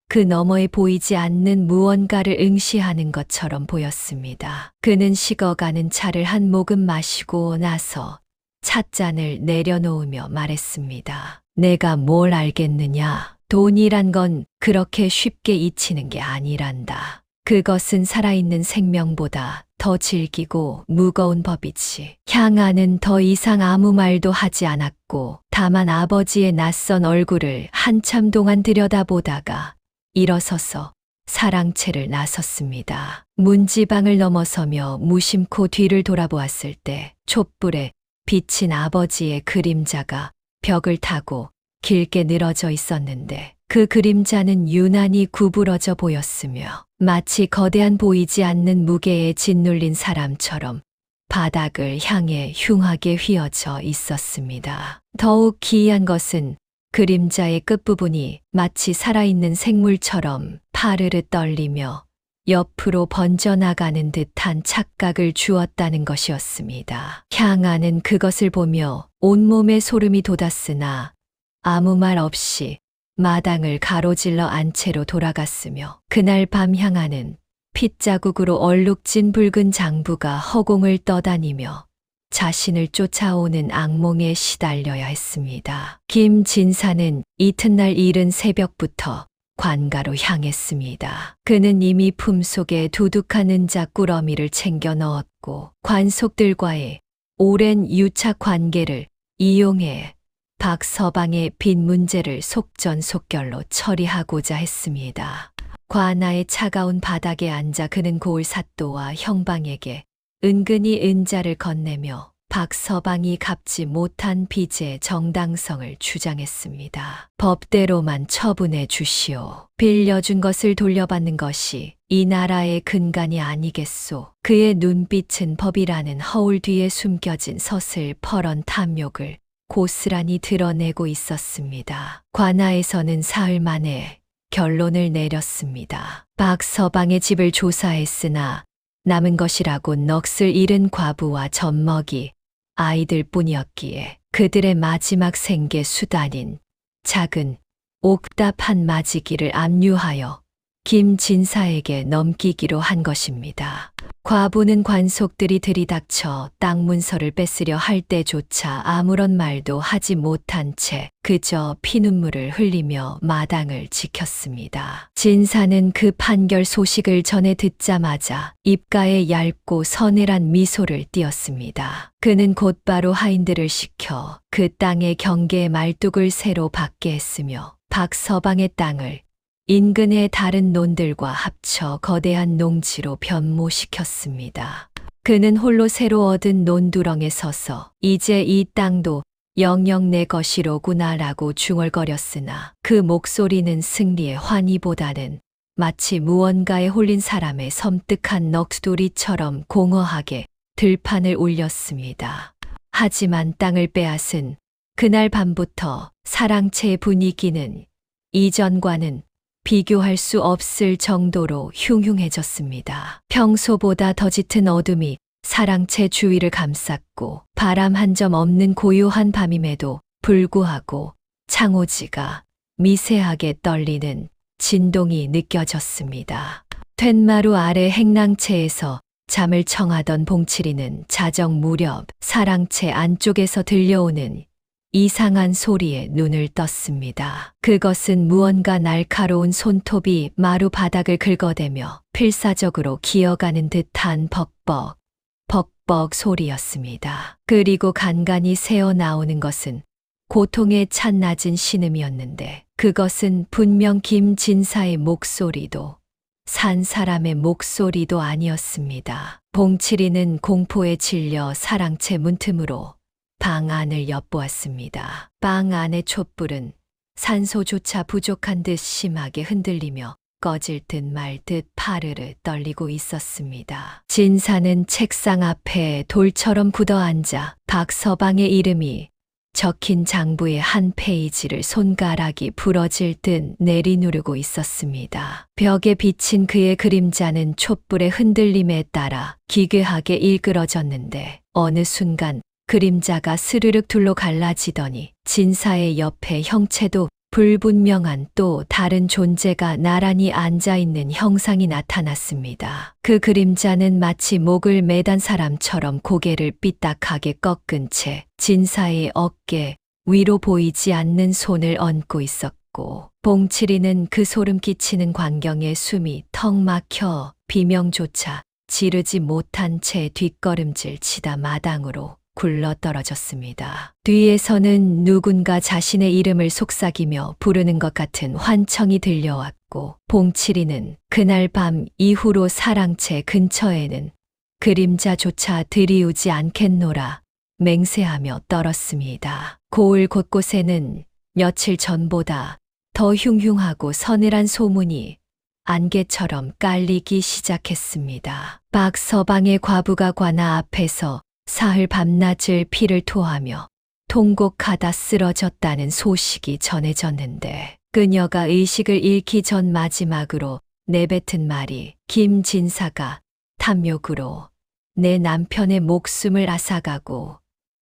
C: 그 너머에 보이지 않는 무언가를 응시하는 것처럼 보였습니다. 그는 식어가는 차를 한 모금 마시고 나서 찻잔을 내려놓으며 말했습니다. 내가 뭘 알겠느냐? 돈이란 건 그렇게 쉽게 잊히는 게 아니란다. 그것은 살아있는 생명보다 더 질기고 무거운 법이지. 향아는 더 이상 아무 말도 하지 않았고 다만 아버지의 낯선 얼굴을 한참 동안 들여다보다가 일어서서 사랑채를 나섰습니다. 문지방을 넘어서며 무심코 뒤를 돌아보았을 때 촛불에 비친 아버지의 그림자가 벽을 타고 길게 늘어져 있었는데 그 그림자는 유난히 구부러져 보였으며 마치 거대한 보이지 않는 무게에 짓눌린 사람처럼 바닥을 향해 흉하게 휘어져 있었습니다. 더욱 기이한 것은 그림자의 끝부분이 마치 살아있는 생물처럼 파르르 떨리며 옆으로 번져나가는 듯한 착각을 주었다는 것이었습니다. 향아는 그것을 보며 온몸에 소름이 돋았으나 아무 말 없이 마당을 가로질러 안 채로 돌아갔으며 그날 밤 향아는 핏자국으로 얼룩진 붉은 장부가 허공을 떠다니며 자신을 쫓아오는 악몽에 시달려야 했습니다. 김진사는 이튿날 이른 새벽부터 관가로 향했습니다. 그는 이미 품속에 두둑한 은자 꾸러미를 챙겨 넣었고 관속들과의 오랜 유착 관계를 이용해 박서방의 빈 문제를 속전속결로 처리하고자 했습니다. 관아의 차가운 바닥에 앉아 그는 고을 사또와 형방에게 은근히 은자를 건네며 박서방이 갚지 못한 빚의 정당성을 주장했습니다. 법대로만 처분해 주시오. 빌려준 것을 돌려받는 것이 이 나라의 근간이 아니겠소. 그의 눈빛은 법이라는 허울 뒤에 숨겨진 서슬퍼런 탐욕을 고스란히 드러내고 있었습니다. 관아에서는 사흘 만에 결론을 내렸습니다. 박서방의 집을 조사했으나 남은 것이라고 넋을 잃은 과부와 젖먹이 아이들뿐이었기에 그들의 마지막 생계 수단인 작은 옥답 한 마지기를 압류하여 김진사에게 넘기기로 한 것입니다. 과부는 관속들이 들이닥쳐 땅 문서를 뺏으려 할 때조차 아무런 말도 하지 못한 채 그저 피눈물을 흘리며 마당을 지켰습니다. 진사는 그 판결 소식을 전해 듣자마자 입가에 얇고 서늘한 미소를 띄었습니다. 그는 곧바로 하인들을 시켜 그 땅의 경계의 말뚝을 새로 받게 했으며 박서방의 땅을 인근의 다른 논들과 합쳐 거대한 농지로 변모시켰습니다. 그는 홀로 새로 얻은 논두렁에 서서 이제 이 땅도 영영 내 것이로구나라고 중얼거렸으나 그 목소리는 승리의 환희보다는 마치 무언가에 홀린 사람의 섬뜩한 넋두리처럼 공허하게 들판을 울렸습니다. 하지만 땅을 빼앗은 그날 밤부터 사랑채의 분위기는 이전과는 비교할 수 없을 정도로 흉흉해졌습니다. 평소보다 더 짙은 어둠이 사랑채 주위를 감쌌고 바람 한 점 없는 고요한 밤임에도 불구하고 창호지가 미세하게 떨리는 진동이 느껴졌습니다. 툇마루 아래 행랑채에서 잠을 청하던 봉칠이는 자정 무렵 사랑채 안쪽에서 들려오는 이상한 소리에 눈을 떴습니다. 그것은 무언가 날카로운 손톱이 마루 바닥을 긁어대며 필사적으로 기어가는 듯한 벅벅 소리였습니다. 그리고 간간이 새어 나오는 것은 고통에 찬 낮은 신음이었는데 그것은 분명 김진사의 목소리도 산 사람의 목소리도 아니었습니다. 봉칠이는 공포에 질려 사랑채 문틈으로 방 안을 엿보았습니다. 방 안의 촛불은 산소조차 부족한 듯 심하게 흔들리며 꺼질 듯 말 듯 파르르 떨리고 있었습니다. 진사는 책상 앞에 돌처럼 굳어앉아 박서방의 이름이 적힌 장부의 한 페이지를 손가락이 부러질 듯 내리누르고 있었습니다. 벽에 비친 그의 그림자는 촛불의 흔들림에 따라 기괴하게 일그러졌는데 어느 순간 그림자가 스르륵 둘로 갈라지더니 진사의 옆에 형체도 불분명한 또 다른 존재가 나란히 앉아있는 형상이 나타났습니다. 그 그림자는 마치 목을 매단 사람처럼 고개를 삐딱하게 꺾은 채 진사의 어깨 위로 보이지 않는 손을 얹고 있었고 봉칠이는 그 소름 끼치는 광경에 숨이 턱 막혀 비명조차 지르지 못한 채 뒷걸음질 치다 마당으로 굴러떨어졌습니다. 뒤에서는 누군가 자신의 이름을 속삭이며 부르는 것 같은 환청이 들려왔고 봉칠이는 그날 밤 이후로 사랑채 근처에는 그림자조차 들이우지 않겠노라 맹세하며 떨었습니다. 고을 곳곳에는 며칠 전보다 더 흉흉하고 서늘한 소문이 안개처럼 깔리기 시작했습니다. 박서방의 과부가 관아 앞에서 사흘 밤낮을 피를 토하며 통곡하다 쓰러졌다는 소식이 전해졌는데 그녀가 의식을 잃기 전 마지막으로 내뱉은 말이 김진사가 탐욕으로 내 남편의 목숨을 앗아가고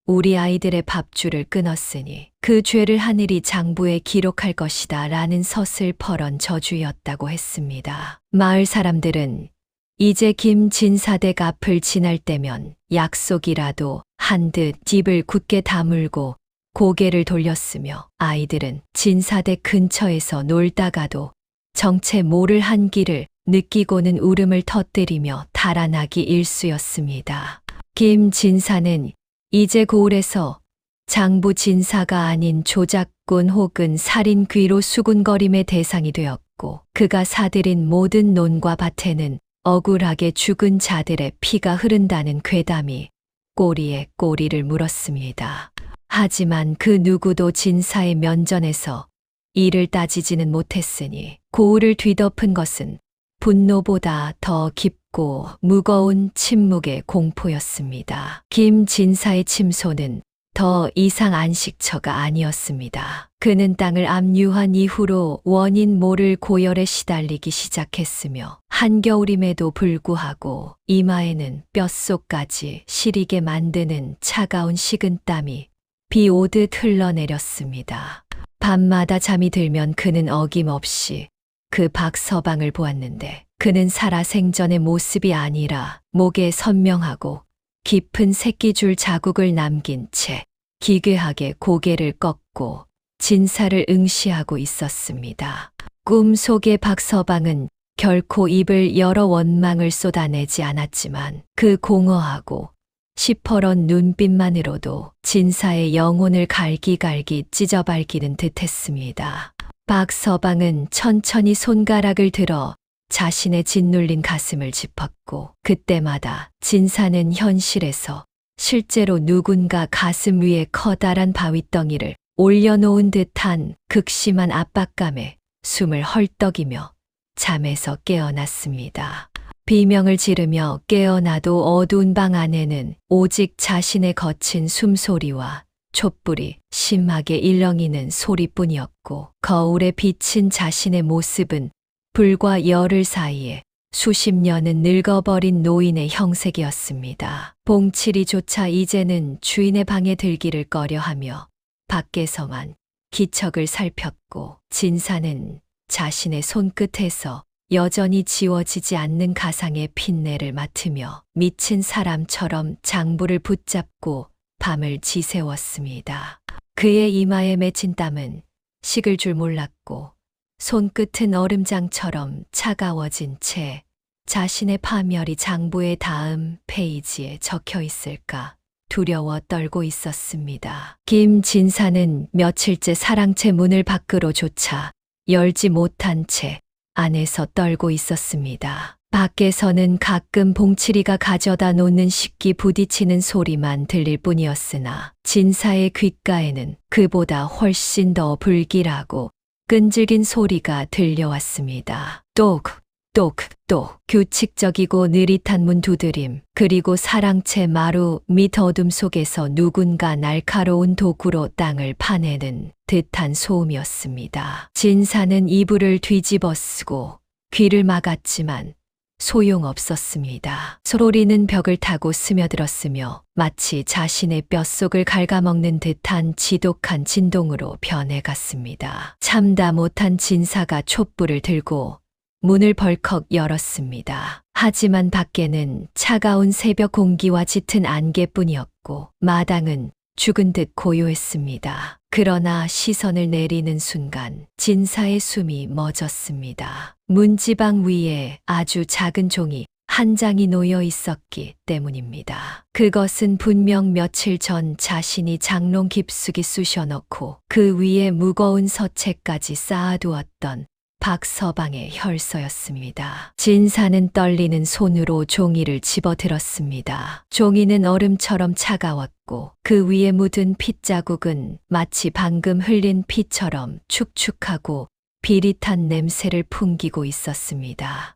C: 우리 아이들의 밥줄을 끊었으니 그 죄를 하늘이 장부에 기록할 것이다 라는 서슬퍼런 저주였다고 했습니다. 마을 사람들은 이제 김진사댁 앞을 지날 때면 약속이라도 한 듯 집을 굳게 다물고 고개를 돌렸으며 아이들은 진사댁 근처에서 놀다가도 정체 모를 한기를 느끼고는 울음을 터뜨리며 달아나기 일쑤였습니다. 김 진사는 이제 고을에서 장부 진사가 아닌 조작꾼 혹은 살인귀로 수군거림의 대상이 되었고, 그가 사들인 모든 논과 밭에는 억울하게 죽은 자들의 피가 흐른다는 괴담이 꼬리에 꼬리를 물었습니다. 하지만 그 누구도 진사의 면전에서 이를 따지지는 못했으니 고을을 뒤덮은 것은 분노보다 더 깊고 무거운 침묵의 공포였습니다. 김 진사의 침소는 더 이상 안식처가 아니었습니다. 그는 땅을 압류한 이후로 원인 모를 고열에 시달리기 시작했으며, 한겨울임에도 불구하고 이마에는 뼛속까지 시리게 만드는 차가운 식은땀이 비 오듯 흘러내렸습니다. 밤마다 잠이 들면 그는 어김없이 그 박서방을 보았는데, 그는 살아생전의 모습이 아니라 목에 선명하고 깊은 새끼줄 자국을 남긴 채 기괴하게 고개를 꺾고 진사를 응시하고 있었습니다. 꿈속의 박서방은 결코 입을 열어 원망을 쏟아내지 않았지만, 그 공허하고 시퍼런 눈빛만으로도 진사의 영혼을 갈기갈기 찢어밟기는 듯했습니다. 박서방은 천천히 손가락을 들어 자신의 짓눌린 가슴을 짚었고, 그때마다 진사는 현실에서 실제로 누군가 가슴 위에 커다란 바위덩이를 올려놓은 듯한 극심한 압박감에 숨을 헐떡이며 잠에서 깨어났습니다. 비명을 지르며 깨어나도 어두운 방 안에는 오직 자신의 거친 숨소리와 촛불이 심하게 일렁이는 소리뿐이었고, 거울에 비친 자신의 모습은 불과 열흘 사이에 수십 년은 늙어버린 노인의 형색이었습니다. 봉칠이조차 이제는 주인의 방에 들기를 꺼려하며 밖에서만 기척을 살폈고, 진사는 자신의 손끝에서 여전히 지워지지 않는 가상의 핀내를 맡으며 미친 사람처럼 장부를 붙잡고 밤을 지새웠습니다. 그의 이마에 맺힌 땀은 식을 줄 몰랐고, 손끝은 얼음장처럼 차가워진 채 자신의 파멸이 장부의 다음 페이지에 적혀 있을까 두려워 떨고 있었습니다. 김 진사는 며칠째 사랑채 문을 밖으로조차 열지 못한 채 안에서 떨고 있었습니다. 밖에서는 가끔 봉칠이가 가져다 놓는 식기 부딪히는 소리만 들릴 뿐이었으나, 진사의 귓가에는 그보다 훨씬 더 불길하고 끈질긴 소리가 들려왔습니다. 똑, 똑, 똑. 규칙적이고 느릿한 문 두드림, 그리고 사랑채 마루 밑 어둠 속에서 누군가 날카로운 도구로 땅을 파내는 듯한 소음이었습니다. 진사는 이불을 뒤집어 쓰고 귀를 막았지만 소용없었습니다. 소리는 벽을 타고 스며들었으며 마치 자신의 뼛속을 갉아먹는 듯한 지독한 진동으로 변해갔습니다. 참다 못한 진사가 촛불을 들고 문을 벌컥 열었습니다. 하지만 밖에는 차가운 새벽 공기와 짙은 안개뿐이었고, 마당은 죽은 듯 고요했습니다. 그러나 시선을 내리는 순간 진사의 숨이 멎었습니다. 문지방 위에 아주 작은 종이 한 장이 놓여 있었기 때문입니다. 그것은 분명 며칠 전 자신이 장롱 깊숙이 쑤셔넣고 그 위에 무거운 서체까지 쌓아두었던 박서방의 혈서였습니다. 진사는 떨리는 손으로 종이를 집어들었습니다. 종이는 얼음처럼 차가웠고, 그 위에 묻은 핏자국은 마치 방금 흘린 피처럼 축축하고 비릿한 냄새를 풍기고 있었습니다.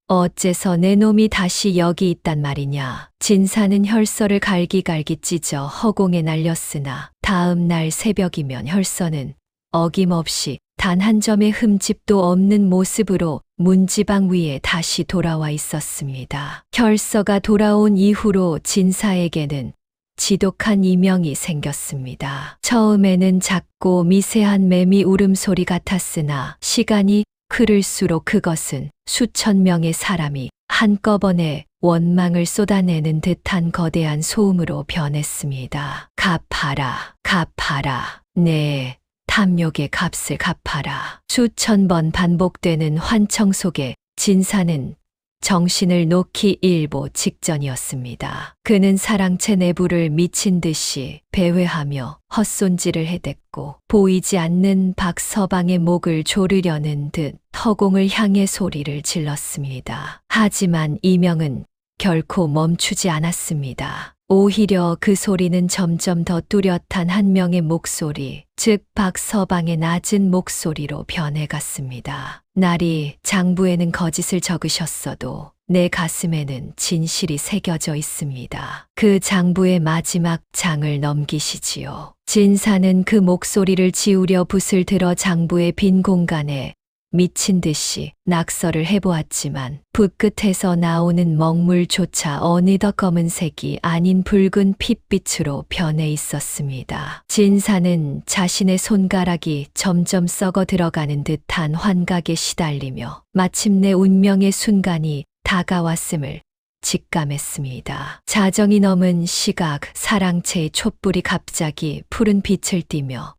C: 어째서 내 놈이 다시 여기 있단 말이냐. 진사는 혈서를 갈기갈기 찢어 허공에 날렸으나 다음 날 새벽이면 혈서는 어김없이 단 한 점의 흠집도 없는 모습으로 문지방 위에 다시 돌아와 있었습니다. 혈서가 돌아온 이후로 진사에게는 지독한 이명이 생겼습니다. 처음에는 작고 미세한 매미 울음소리 같았으나 시간이 흐를수록 그것은 수천 명의 사람이 한꺼번에 원망을 쏟아내는 듯한 거대한 소음으로 변했습니다. 갚아라, 갚아라. 네. 탐욕의 값을 갚아라. 수천 번 반복되는 환청 속에 진사는 정신을 놓기 일보 직전이었습니다. 그는 사랑채 내부를 미친 듯이 배회하며 헛손질을 해댔고 보이지 않는 박서방의 목을 조르려는 듯 허공을 향해 소리를 질렀습니다. 하지만 이명은 결코 멈추지 않았습니다. 오히려 그 소리는 점점 더 뚜렷한 한 명의 목소리, 즉 박서방의 낮은 목소리로 변해갔습니다. 날이 장부에는 거짓을 적으셨어도 내 가슴에는 진실이 새겨져 있습니다. 그 장부의 마지막 장을 넘기시지요. 진사는 그 목소리를 지우려 붓을 들어 장부의 빈 공간에 미친 듯이 낙서를 해보았지만 붓 끝에서 나오는 먹물조차 어느덧 검은색이 아닌 붉은 핏빛으로 변해 있었습니다. 진사는 자신의 손가락이 점점 썩어 들어가는 듯한 환각에 시달리며 마침내 운명의 순간이 다가왔음을 직감했습니다. 자정이 넘은 시각, 사랑채의 촛불이 갑자기 푸른 빛을 띠며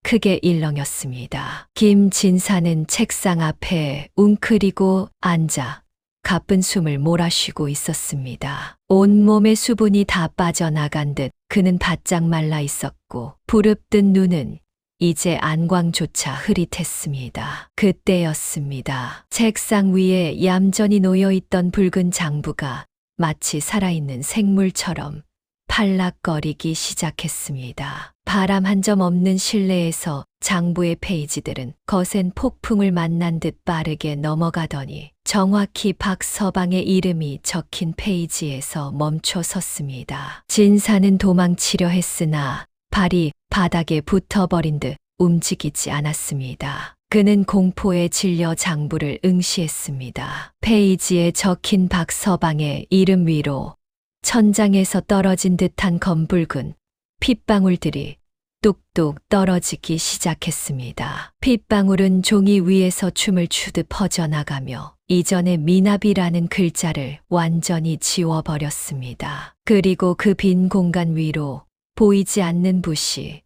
C: 크게 일렁였습니다. 김진사는 책상 앞에 웅크리고 앉아 가쁜 숨을 몰아쉬고 있었습니다. 온몸의 수분이 다 빠져나간 듯 그는 바짝 말라 있었고 부릅뜬 눈은 이제 안광조차 흐릿했습니다. 그때였습니다. 책상 위에 얌전히 놓여있던 붉은 장부가 마치 살아있는 생물처럼 팔락거리기 시작했습니다. 바람 한 점 없는 실내에서 장부의 페이지들은 거센 폭풍을 만난 듯 빠르게 넘어가더니 정확히 박서방의 이름이 적힌 페이지에서 멈춰 섰습니다. 진사는 도망치려 했으나 발이 바닥에 붙어버린 듯 움직이지 않았습니다. 그는 공포에 질려 장부를 응시했습니다. 페이지에 적힌 박서방의 이름 위로 천장에서 떨어진 듯한 검붉은 핏방울들이 뚝뚝 떨어지기 시작했습니다. 핏방울은 종이 위에서 춤을 추듯 퍼져나가며 이전의 미나비라는 글자를 완전히 지워버렸습니다. 그리고 그 빈 공간 위로 보이지 않는 붓이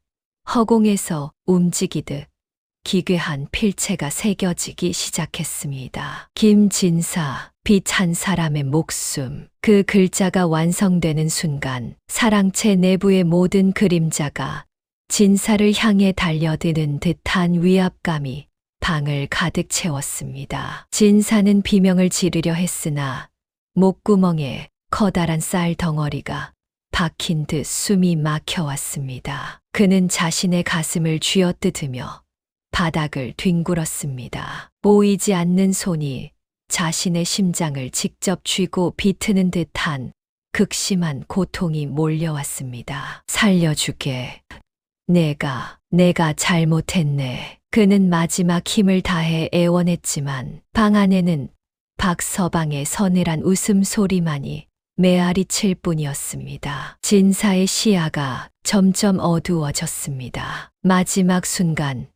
C: 허공에서 움직이듯 기괴한 필체가 새겨지기 시작했습니다. 김진사, 빛 한 사람의 목숨. 그 글자가 완성되는 순간 사랑채 내부의 모든 그림자가 진사를 향해 달려드는 듯한 위압감이 방을 가득 채웠습니다. 진사는 비명을 지르려 했으나 목구멍에 커다란 쌀 덩어리가 박힌 듯 숨이 막혀왔습니다. 그는 자신의 가슴을 쥐어뜯으며 바닥을 뒹굴었습니다. 보이지 않는 손이 자신의 심장을 직접 쥐고 비트는 듯한 극심한 고통이 몰려왔습니다. 살려주게. 내가 잘못했네. 그는 마지막 힘을 다해 애원했지만 방 안에는 박서방의 서늘한 웃음소리만이 메아리 칠 뿐이었습니다. 진사의 시야가 점점 어두워졌습니다. 마지막 순간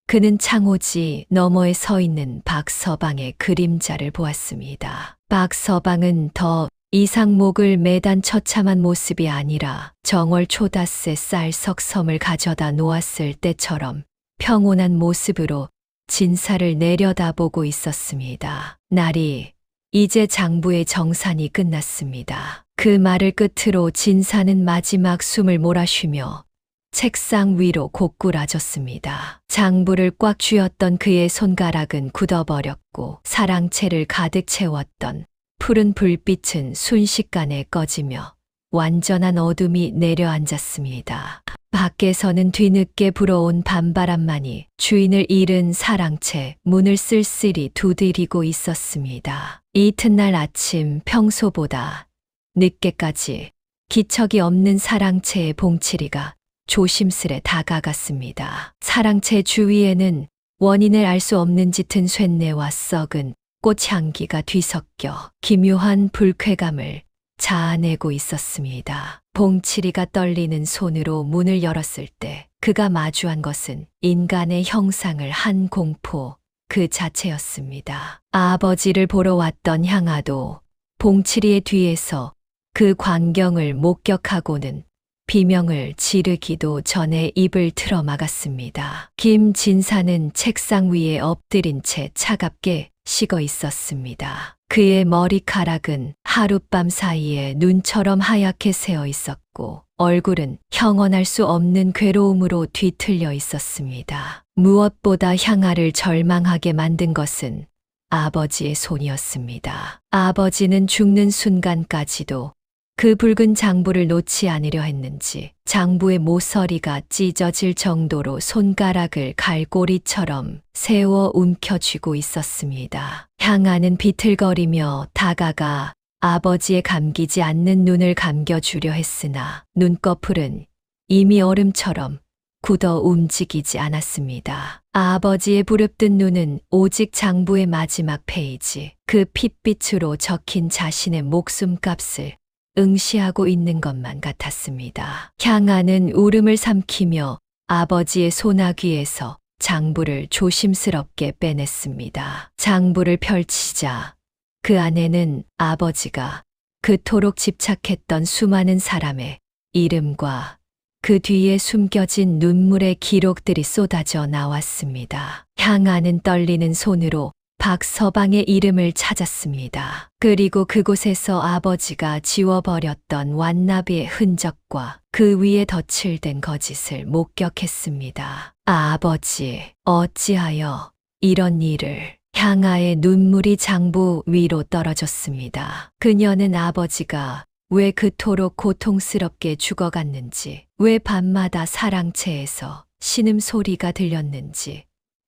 C: 그는 창호지 너머에 서 있는 박서방의 그림자를 보았습니다. 박서방은 더 이상 목을 매단 처참한 모습이 아니라 정월 초다새 쌀석섬을 가져다 놓았을 때처럼 평온한 모습으로 진사를 내려다보고 있었습니다. 날이 이제 장부의 정산이 끝났습니다. 그 말을 끝으로 진사는 마지막 숨을 몰아쉬며 책상 위로 고꾸라졌습니다. 장부를 꽉 쥐었던 그의 손가락은 굳어버렸고 사랑채를 가득 채웠던 푸른 불빛은 순식간에 꺼지며 완전한 어둠이 내려앉았습니다. 밖에서는 뒤늦게 불어온 밤바람만이 주인을 잃은 사랑채 문을 쓸쓸히 두드리고 있었습니다. 이튿날 아침 평소보다 늦게까지 기척이 없는 사랑채의 봉치리가 조심스레 다가갔습니다. 사랑채 주위에는 원인을 알 수 없는 짙은 쇳내와 썩은 꽃향기가 뒤섞여 기묘한 불쾌감을 자아내고 있었습니다. 봉치리가 떨리는 손으로 문을 열었을 때 그가 마주한 것은 인간의 형상을 한 공포 그 자체였습니다. 아버지를 보러 왔던 향아도 봉치리의 뒤에서 그 광경을 목격하고는 비명을 지르기도 전에 입을 틀어 막았습니다. 김진사는 책상 위에 엎드린 채 차갑게 식어 있었습니다. 그의 머리카락은 하룻밤 사이에 눈처럼 하얗게 새어 있었고 얼굴은 형언할 수 없는 괴로움으로 뒤틀려 있었습니다. 무엇보다 향아를 절망하게 만든 것은 아버지의 손이었습니다. 아버지는 죽는 순간까지도 그 붉은 장부를 놓지 않으려 했는지 장부의 모서리가 찢어질 정도로 손가락을 갈고리처럼 세워 움켜쥐고 있었습니다. 향아는 비틀거리며 다가가 아버지의 감기지 않는 눈을 감겨주려 했으나 눈꺼풀은 이미 얼음처럼 굳어 움직이지 않았습니다. 아버지의 부릅뜬 눈은 오직 장부의 마지막 페이지, 그 핏빛으로 적힌 자신의 목숨값을 응시하고 있는 것만 같았습니다. 향아는 울음을 삼키며 아버지의 소나귀에서 장부를 조심스럽게 빼냈습니다. 장부를 펼치자 그 안에는 아버지가 그토록 집착했던 수많은 사람의 이름과 그 뒤에 숨겨진 눈물의 기록들이 쏟아져 나왔습니다. 향아는 떨리는 손으로 박서방의 이름을 찾았습니다. 그리고 그곳에서 아버지가 지워버렸던 완나비의 흔적과 그 위에 덧칠된 거짓을 목격했습니다. 아버지, 어찌하여 이런 일을. 향아의 눈물이 장부 위로 떨어졌습니다. 그녀는 아버지가 왜 그토록 고통스럽게 죽어갔는지, 왜 밤마다 사랑채에서 신음소리가 들렸는지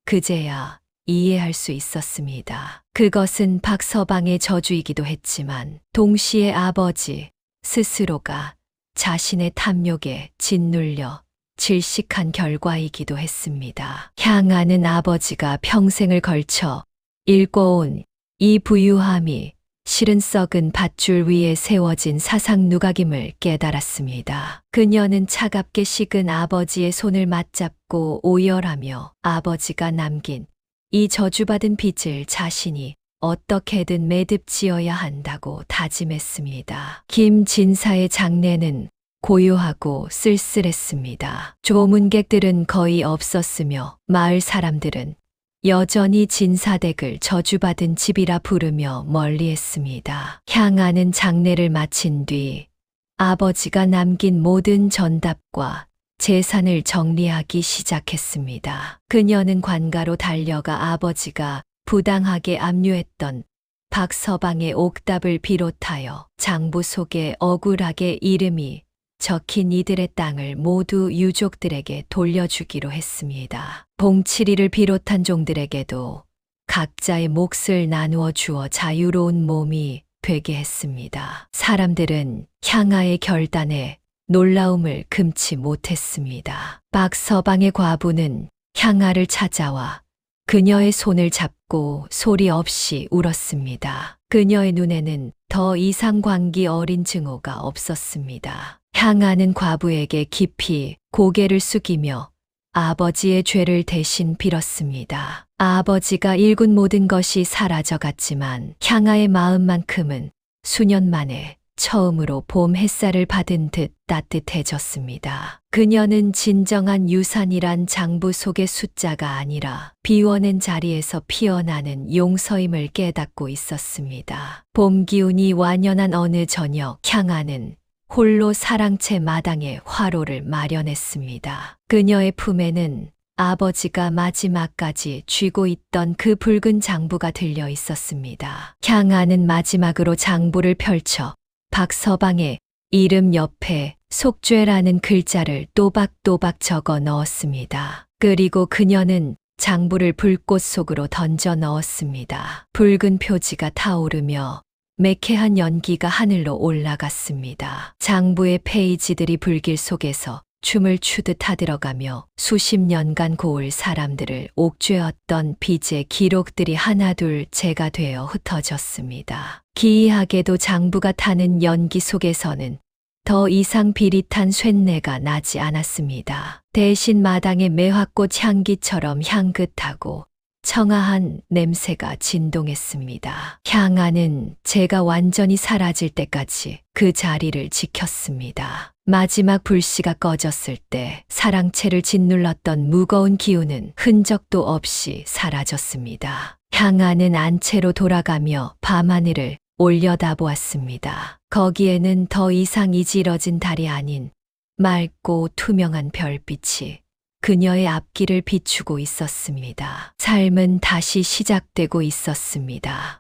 C: 그제야 이해할 수 있었습니다. 그것은 박서방의 저주이기도 했지만 동시에 아버지 스스로가 자신의 탐욕에 짓눌려 질식한 결과이기도 했습니다. 향아는 아버지가 평생을 걸쳐 읽어온 이 부유함이 실은 썩은 밧줄 위에 세워진 사상 누각임을 깨달았습니다. 그녀는 차갑게 식은 아버지의 손을 맞잡고 오열하며 아버지가 남긴 이 저주받은 빚을 자신이 어떻게든 매듭지어야 한다고 다짐했습니다. 김진사의 장례는 고요하고 쓸쓸했습니다. 조문객들은 거의 없었으며 마을 사람들은 여전히 진사댁을 저주받은 집이라 부르며 멀리했습니다. 향아는 장례를 마친 뒤 아버지가 남긴 모든 전답과 재산을 정리하기 시작했습니다. 그녀는 관가로 달려가 아버지가 부당하게 압류했던 박서방의 옥답을 비롯하여 장부 속에 억울하게 이름이 적힌 이들의 땅을 모두 유족들에게 돌려주기로 했습니다. 봉칠이를 비롯한 종들에게도 각자의 몫을 나누어 주어 자유로운 몸이 되게 했습니다. 사람들은 향아의 결단에 놀라움을 금치 못했습니다. 박서방의 과부는 향아를 찾아와 그녀의 손을 잡고 소리 없이 울었습니다. 그녀의 눈에는 더 이상 광기 어린 증오가 없었습니다. 향아는 과부에게 깊이 고개를 숙이며 아버지의 죄를 대신 빌었습니다. 아버지가 일군 모든 것이 사라져갔지만 향아의 마음만큼은 수년 만에 처음으로 봄 햇살을 받은 듯 따뜻해졌습니다. 그녀는 진정한 유산이란 장부 속의 숫자가 아니라 비워낸 자리에서 피어나는 용서임을 깨닫고 있었습니다. 봄 기운이 완연한 어느 저녁, 향아는 홀로 사랑채 마당에 화로를 마련했습니다. 그녀의 품에는 아버지가 마지막까지 쥐고 있던 그 붉은 장부가 들려 있었습니다. 향아는 마지막으로 장부를 펼쳐 박서방의 이름 옆에 속죄라는 글자를 또박또박 적어 넣었습니다. 그리고 그녀는 장부를 불꽃 속으로 던져 넣었습니다. 붉은 표지가 타오르며 매캐한 연기가 하늘로 올라갔습니다. 장부의 페이지들이 불길 속에서 춤을 추듯 타들어가며 수십 년간 고을 사람들을 옥죄었던 빚의 기록들이 하나둘 재가 되어 흩어졌습니다. 기이하게도 장부가 타는 연기 속에서는 더 이상 비릿한 쇳내가 나지 않았습니다. 대신 마당의 매화꽃 향기처럼 향긋하고 청아한 냄새가 진동했습니다. 향안은 제가 완전히 사라질 때까지 그 자리를 지켰습니다. 마지막 불씨가 꺼졌을 때 사랑채를 짓눌렀던 무거운 기운은 흔적도 없이 사라졌습니다. 향안은 안채로 돌아가며 밤하늘을 올려다보았습니다. 거기에는 더 이상 이지러진 달이 아닌 맑고 투명한 별빛이 그녀의 앞길을 비추고 있었습니다. 삶은 다시 시작되고 있었습니다.